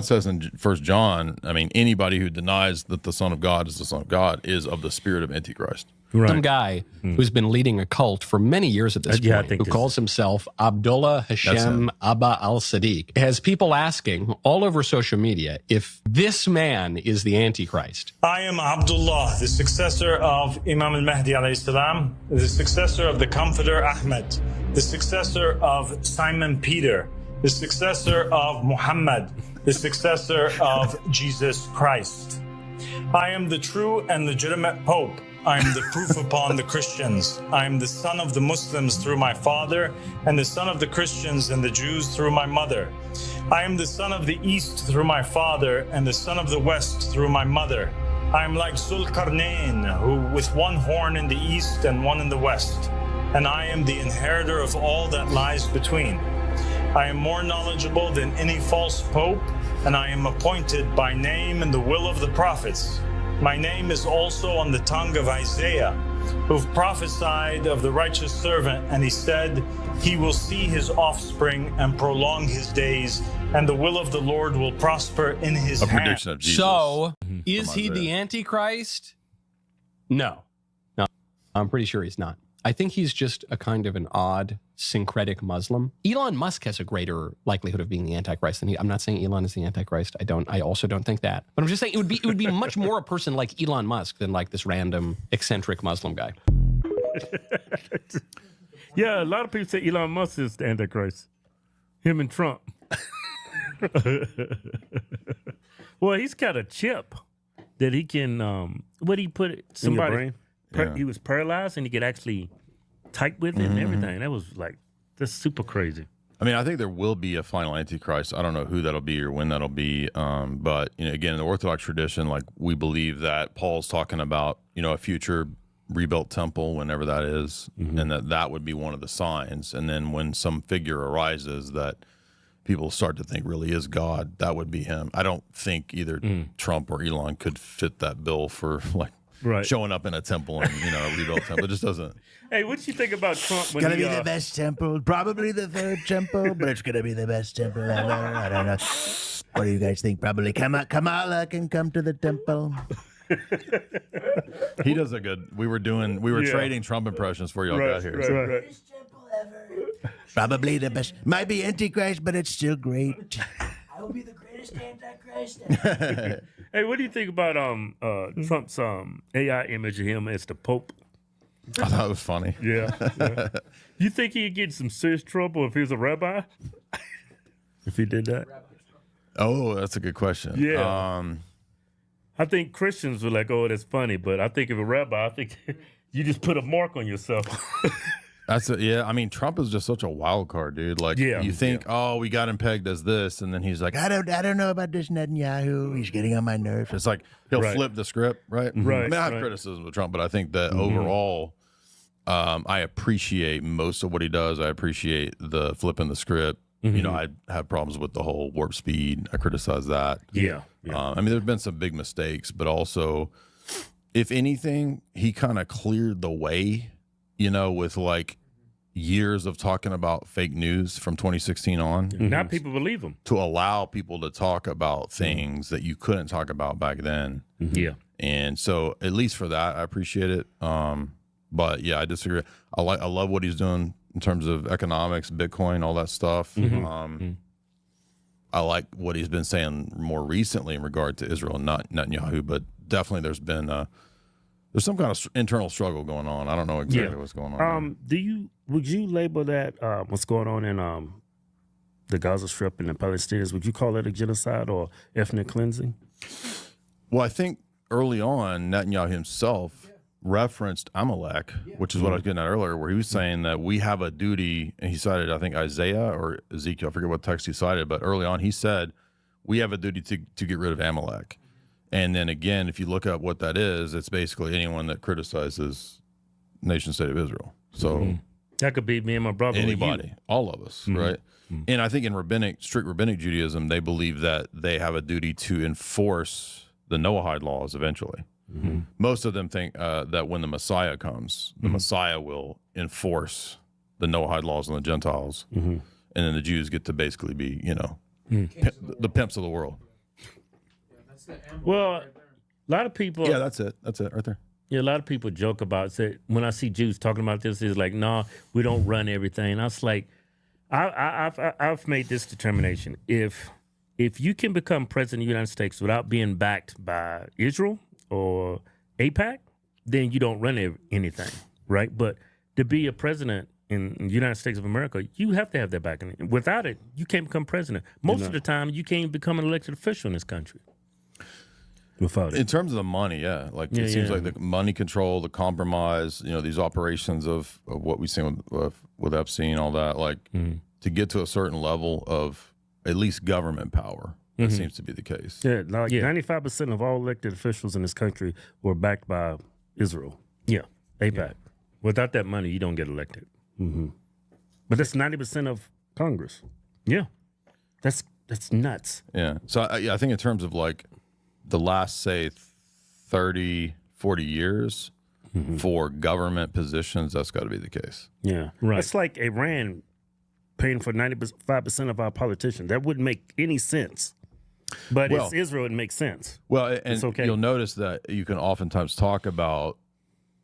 says in 1 John, I mean, anybody who denies that the Son of God is the Son of God is of the spirit of Antichrist. Right. Some guy who's been leading a cult for many years at this point, who calls himself Abdullah Hashem Abba al-Sadiq, has people asking all over social media if this man is the Antichrist. I am Abdullah, the successor of Imam al-Mahdi alayhi salam, the successor of the Comforter Ahmed, the successor of Simon Peter, the successor of Muhammad, the successor of Jesus Christ. I am the true and legitimate Pope. I am the proof upon the Christians. I am the son of the Muslims through my father, and the son of the Christians and the Jews through my mother. I am the son of the East through my father, and the son of the West through my mother. I am like Zulkarnain, who with one horn in the East and one in the West. And I am the inheritor of all that lies between. I am more knowledgeable than any false pope, and I am appointed by name in the will of the prophets. My name is also on the tongue of Isaiah, who prophesied of the righteous servant, and he said, he will see his offspring and prolong his days, and the will of the Lord will prosper in his hand. Prediction of Jesus. So, is he the Antichrist? No, I'm pretty sure he's not. I think he's just a kind of an odd, syncretic Muslim. Elon Musk has a greater likelihood of being the Antichrist than he. I'm not saying Elon is the Antichrist. I also don't think that. But I'm just saying it would be much more a person like Elon Musk than like this random eccentric Muslim guy. Yeah, a lot of people say Elon Musk is the Antichrist. Him and Trump. Well, he's got a chip that he can. What he put it? Somebody. He was paralyzed and he could actually type with it and everything. That was like that's super crazy. I mean, I think there will be a final Antichrist. I don't know who that'll be or when that'll be. But again, in the Orthodox tradition, like we believe that Paul's talking about, a future rebuilt temple, whenever that is, and that would be one of the signs. And then when some figure arises that people start to think really is God, that would be him. I don't think either Trump or Elon could fit that bill for showing up in a temple and a rebuilt temple. It just doesn't. Hey, what do you think about Trump? It's gonna be the best temple, probably the third temple, but it's gonna be the best temple ever. I don't know. What do you guys think? Probably Kamala can come to the temple. He does a good. We were trading Trump impressions before y'all got here. Right. Probably the best. Might be Antichrist, but it's still great. I will be the greatest Antichrist. Hey, what do you think about Trump's AI image of him as the Pope? I thought it was funny. Yeah. You think he'd get some serious trouble if he was a rabbi? If he did that? Oh, that's a good question. Yeah. I think Christians were like, "Oh, that's funny," but I think if a rabbi, I think you just put a mark on yourself. I mean, Trump is just such a wild card, dude. Like, you think, oh, we got him pegged as this, and then he's like, I don't know about this Netanyahu. He's getting on my nerves. It's like he'll flip the script, right? Right. I mean, I have criticism of Trump, but I think that overall, I appreciate most of what he does. I appreciate the flipping the script. I have problems with the whole warp speed. I criticize that. Yeah. I mean, there's been some big mistakes, but also, if anything, he kind of cleared the way. With like years of talking about fake news from 2016 on. Now people believe him. To allow people to talk about things that you couldn't talk about back then. Yeah. And so at least for that, I appreciate it. But yeah, I disagree. I love what he's doing in terms of economics, Bitcoin, all that stuff. I like what he's been saying more recently in regard to Israel, not Netanyahu, but definitely there's some kind of internal struggle going on. I don't know exactly what's going on. Would you label that what's going on in the Gaza Strip and the Palestinians? Would you call that a genocide or ethnic cleansing? Well, I think early on, Netanyahu himself referenced Amalek, which is what I was getting at earlier, where he was saying that we have a duty, and he cited, I think, Isaiah or Ezekiel, I forget what text he cited, but early on he said, we have a duty to get rid of Amalek. And then again, if you look up what that is, it's basically anyone that criticizes nation state of Israel. So that could be me and my brother. Anybody, all of us, right? And I think in strict rabbinic Judaism, they believe that they have a duty to enforce the Noahide laws eventually. Most of them think that when the Messiah comes, the Messiah will enforce the Noahide laws on the Gentiles, and then the Jews get to basically be, the pimps of the world. Well, a lot of people. Yeah, that's it right there. Yeah, a lot of people joke about say when I see Jews talking about this, it's like, no, we don't run everything. I was like, I've made this determination. If you can become president of the United States without being backed by Israel or AIPAC, then you don't run anything, right? But to be a president in the United States of America, you have to have that backing. Without it, you can't become president. Most of the time, you can't become an elected official in this country. Without it. In terms of the money, it seems like the money control, the compromise, these operations of what we've seen with Epstein, all that, to get to a certain level of at least government power. That seems to be the case. 95% of all elected officials in this country were backed by Israel. Yeah, AIPAC. Without that money, you don't get elected. But that's 90% of Congress. Yeah, that's nuts. Yeah. So I think in terms of the last, say, 30, 40 years for government positions, that's got to be the case. Yeah, right. It's like Iran paying for 95% of our politicians. That wouldn't make any sense. But it's Israel, it makes sense. Well, and it's okay. You'll notice that you can oftentimes talk about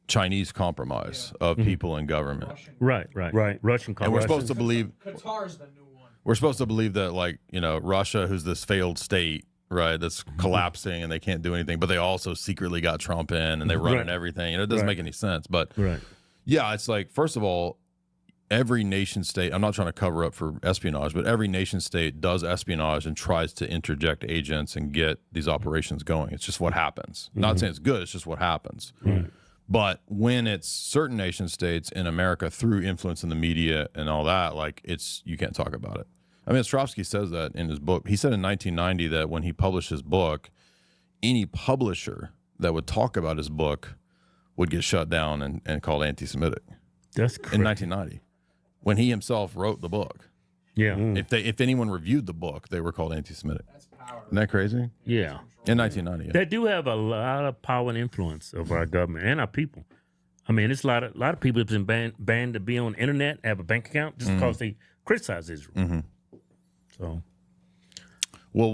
Chinese compromise of people in government. Right. Russian compromise. And we're supposed to believe Qatar's the new one. We're supposed to believe that Russia, who's this failed state, right, that's collapsing and they can't do anything, but they also secretly got Trump in and they're running everything. It doesn't make any sense. But Yeah, it's like, first of all, every nation state, I'm not trying to cover up for espionage, but every nation state does espionage and tries to interject agents and get these operations going. It's just what happens. Not saying it's good, it's just what happens. But when it's certain nation states in America through influence in the media and all that, like you can't talk about it. I mean, Ostrovsky says that in his book. He said in 1990 that when he published his book, any publisher that would talk about his book would get shut down and called anti-Semitic. That's crazy. In 1990. When he himself wrote the book. Yeah. If anyone reviewed the book, they were called anti-Semitic. That's power. Isn't that crazy? Yeah. In 1990. Yeah. They do have a lot of power and influence over our government and our people. I mean, it's a lot of people have been banned to be on the internet, have a bank account just because they criticize Israel. So, well,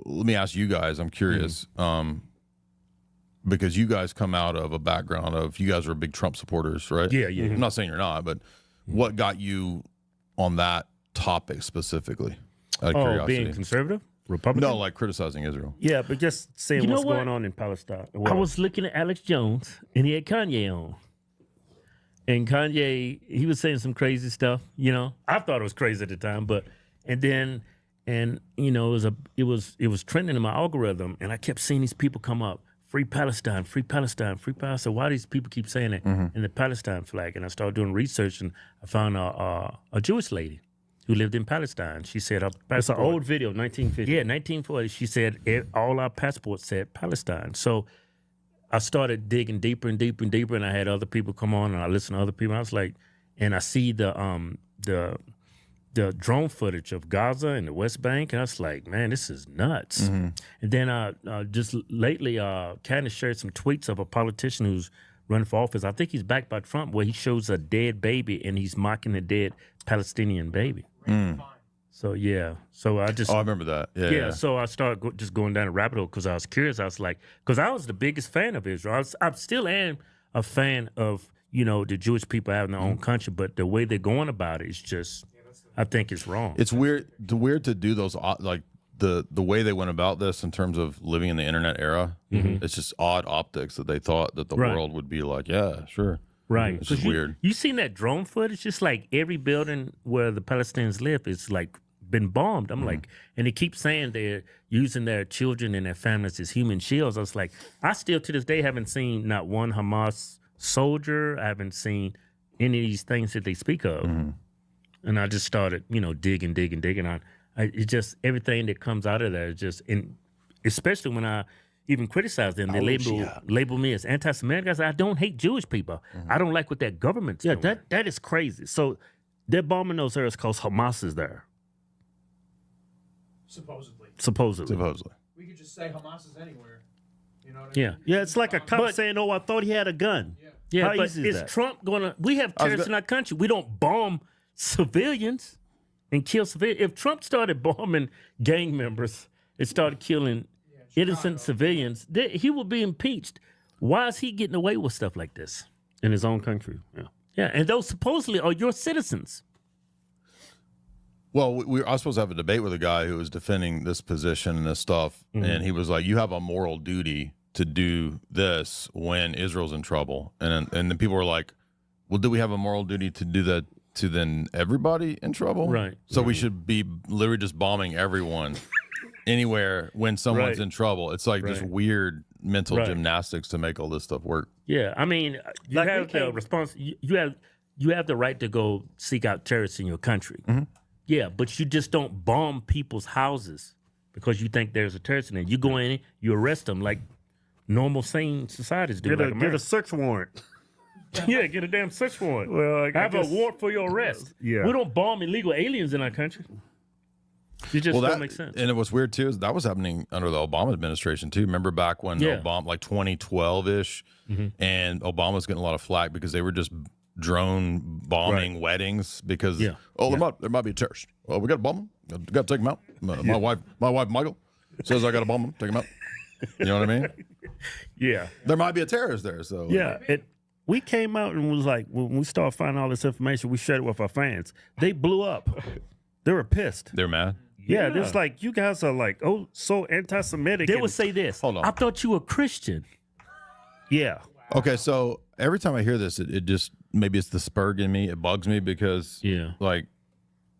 let me ask you guys, I'm curious, because you guys come out of a background of, you guys are big Trump supporters, right? Yeah. I'm not saying you're not, but what got you on that topic specifically? Out of curiosity. Being conservative? Republican? No, like criticizing Israel. Yeah, but just saying what's going on in Palestine. I was looking at Alex Jones, and he had Kanye on. And Kanye, he was saying some crazy stuff, I thought it was crazy at the time, but it was trending in my algorithm, and I kept seeing these people come up. Free Palestine, free Palestine, free Palestine. Why do these people keep saying it in the Palestine flag? And I started doing research, and I found a Jewish lady who lived in Palestine. She said her passport. It's an old video, 1950. Yeah, 1940. She said all our passports said Palestine. So I started digging deeper and deeper and deeper, and I had other people come on, and I listened to other people. I was like, and I see the drone footage of Gaza and the West Bank, and I was like, man, this is nuts. And then just lately, Candace shared some tweets of a politician who's running for office. I think he's backed by Trump, where he shows a dead baby, and he's mocking a dead Palestinian baby. So, yeah. So I just... Oh, I remember that. Yeah. So I started just going down a rabbit hole because I was curious. I was like... Because I was the biggest fan of Israel. I still am a fan of, the Jewish people having their own country, but the way they're going about it is just... I think it's wrong. It's weird to do those, like the way they went about this in terms of living in the internet era. It's just odd optics that they thought that the world would be like, yeah, sure. Right. It's just weird. You seen that drone footage? Just like every building where the Palestinians live is like been bombed. I'm like, and they keep saying they're using their children and their families as human shields. I was like, I still to this day haven't seen not one Hamas soldier. I haven't seen any of these things that they speak of. And I just started, digging on. It just, everything that comes out of there is just, and especially when I even criticize them, they label me as anti-Semitic. I said, I don't hate Jewish people. I don't like what that government's doing. That is crazy. So they're bombing those areas because Hamas is there. Supposedly. We could just say Hamas is anywhere. You know what I mean? Yeah. Yeah, it's like a cop saying, I thought he had a gun. Yeah, how but is Trump going to, we have terrorists in our country. We don't bomb civilians and kill civilians. If Trump started bombing gang members and started killing innocent civilians, he will be impeached. Why is he getting away with stuff like this in his own country? Yeah, and those supposedly are your citizens. Well, I was supposed to have a debate with a guy who was defending this position and this stuff, and he was like, you have a moral duty to do this when Israel's in trouble. And then people were like, well, do we have a moral duty to do that to then everybody in trouble? Right. So we should be literally just bombing everyone anywhere when someone's in trouble. It's like just weird mental gymnastics to make all this stuff work. Yeah, I mean, you have the response. You have the right to go seek out terrorists in your country. Yeah, but you just don't bomb people's houses because you think there's a terrorist in there. You go in, you arrest them like normal sane societies do. Get a search warrant. Yeah, get a damn search warrant. Well, I have a warrant for your arrest. Yeah, we don't bomb illegal aliens in our country. It just don't make sense. And it was weird too. Is that was happening under the Obama administration too. Remember back when Obama, like 2012-ish, and Obama was getting a lot of flack because they were just drone bombing weddings because there might be a terrorist. Well, we got to bomb them. Got to take them out. My wife Michael says I got to bomb them. Take them out. You know what I mean? Yeah, there might be a terrorist there. So we came out and was like, when we started finding all this information, we shared it with our fans. They blew up. They were pissed. They're mad. Yeah, it's like, you guys are like, so anti-Semitic. They would say this. Hold on. I thought you were Christian. Yeah. Okay, so every time I hear this, it just maybe it's the Spurg in me. It bugs me because, like,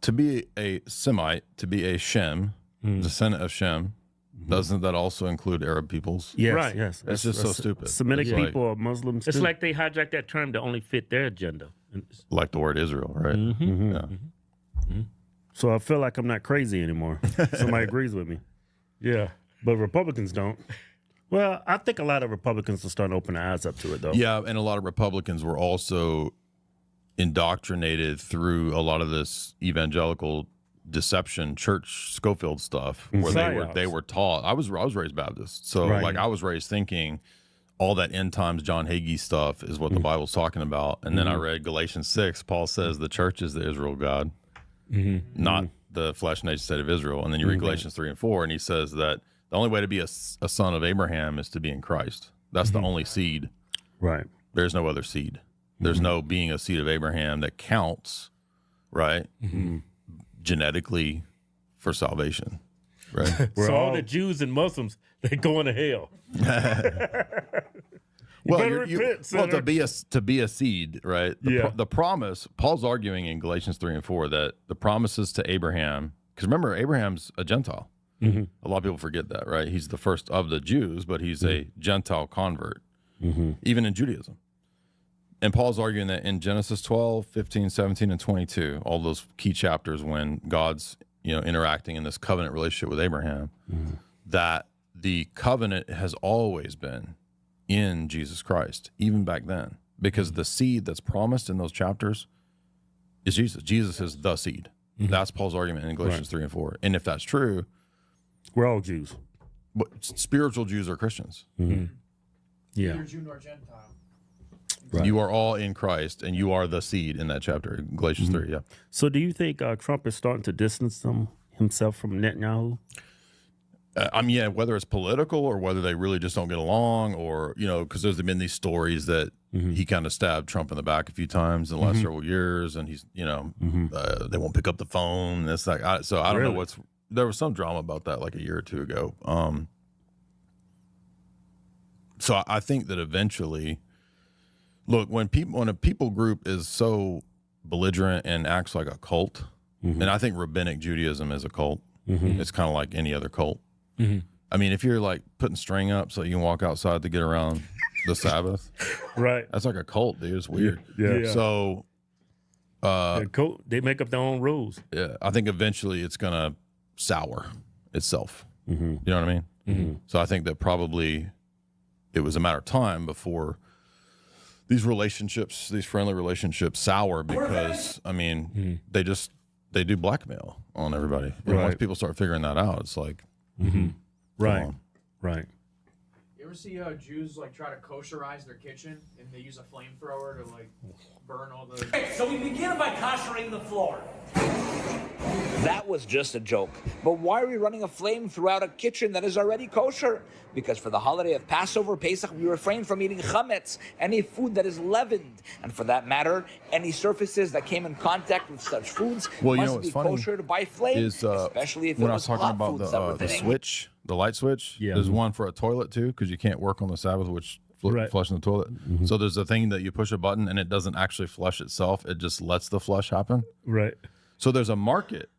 to be a Semite, to be a Shem, descendant of Shem, doesn't that also include Arab peoples? Yes. Right. Yes. It's just so stupid. Semitic It's people or Muslims. It's like they hijacked that term to only fit their agenda. Like the word Israel, right? So I feel like I'm not crazy anymore. Somebody agrees with me. Yeah. But Republicans don't. Well, I think a lot of Republicans are starting to open their eyes up to it, though. Yeah, and a lot of Republicans were also indoctrinated through a lot of this evangelical deception, church Schofield stuff, where they were taught. I was raised Baptist, so like I was raised thinking all that end times John Hagee stuff is what the Bible's talking about, and then I read Galatians 6. Paul says the church is the Israel God, not the flesh nation state of Israel. And then you read Galatians 3 and 4, and he says that the only way to be a son of Abraham is to be in Christ. That's the only seed. Right. There's no other seed. There's no being a seed of Abraham that counts, right? Genetically for salvation, right? So all the Jews and Muslims, they're going to hell. Well, to be a seed, right? The promise, Paul's arguing in Galatians 3 and 4 that the promises to Abraham, because remember, Abraham's a Gentile. A lot of people forget that, right? He's the first of the Jews, but he's a Gentile convert, even in Judaism. And Paul's arguing that in Genesis 12, 15, 17, and 22, all those key chapters when God's interacting in this covenant relationship with Abraham, that the covenant has always been in Jesus Christ, even back then, because the seed that's promised in those chapters is Jesus. Jesus is the seed. That's Paul's argument in Galatians 3 and 4. And if that's true, we're all Jews. But spiritual Jews are Christians. Yeah. Neither Jew nor Gentile. Right. You are all in Christ, and you are the seed in that chapter, Galatians 3, yeah. So do you think Trump is starting to distance himself from Netanyahu? Whether it's political or whether they really just don't get along, or, because there's been these stories that he kind of stabbed Trump in the back a few times in the last several years, and he's, they won't pick up the phone. That's like, I don't know there was some drama about that like a year or two ago. So I think that eventually, look, when a people group is so belligerent and acts like a cult, and I think rabbinic Judaism is a cult. It's kind of like any other cult. I mean, if you're like putting string up so you can walk outside to get around the Sabbath, right? That's like a cult, dude. It's weird. Yeah. So, they make up their own rules. Yeah, I think eventually it's gonna sour itself. You know what I mean? So I think that probably it was a matter of time before these friendly relationships sour, because they do blackmail on everybody. And once people start figuring that out, it's like, right. You ever see Jews like try to kosherize their kitchen and they use a flamethrower to like burn all the... So we begin by koshering the floor. That was just a joke. But why are we running a flame throughout a kitchen that is already kosher? Because for the holiday of Passover, Pesach, we refrain from eating chametz, any food that is leavened. And for that matter, any surfaces that came in contact with such foods must be koshered by flame, especially if it was hot foods that were the light switch. There's one for a toilet too, because you can't work on the Sabbath, which flush in the toilet. So there's a thing that you push a button and it doesn't actually flush itself. It just lets the flush happen. Right. So there's a market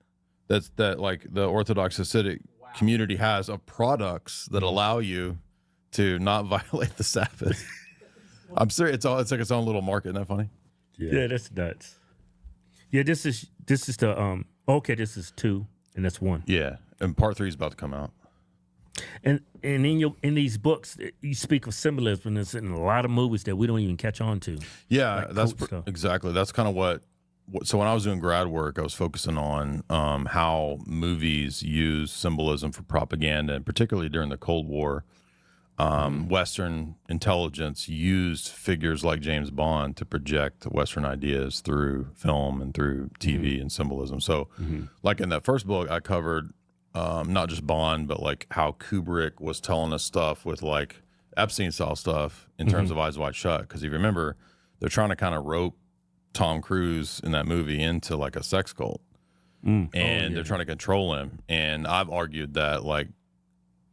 that like the Orthodox Hasidic community has of products that allow you to not violate the Sabbath. I'm serious. It's like its own little market. Isn't that funny? Yeah, that's nuts. Yeah, this is the this is 2 and that's 1. Yeah, and part 3 is about to come out. And in these books, you speak of symbolism, and it's in a lot of movies that we don't even catch on to. Yeah, like exactly. That's kind of what. So when I was doing grad work, I was focusing on how movies use symbolism for propaganda, and particularly during the Cold War, Western intelligence used figures like James Bond to project Western ideas through film and through TV and symbolism. So, like in that first book, I covered not just Bond, but like how Kubrick was telling us stuff with like Epstein-style stuff in terms of Eyes Wide Shut. Because if you remember, they're trying to kind of rope Tom Cruise in that movie into like a sex cult, and they're trying to control him. And I've argued that, like,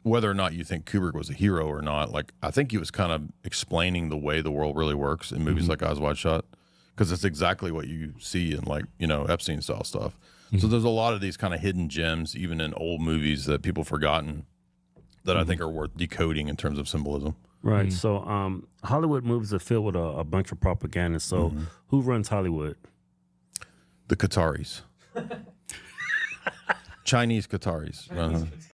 whether or not you think Kubrick was a hero or not, like, I think he was kind of explaining the way the world really works in movies like Eyes Wide Shut, because it's exactly what you see in like, you know, Epstein style stuff. So there's a lot of these kind of hidden gems, even in old movies that people forgotten, that I think are worth decoding in terms of symbolism. Right. So Hollywood movies are filled with a bunch of propaganda. So who runs Hollywood? The Qataris. Chinese Qataris.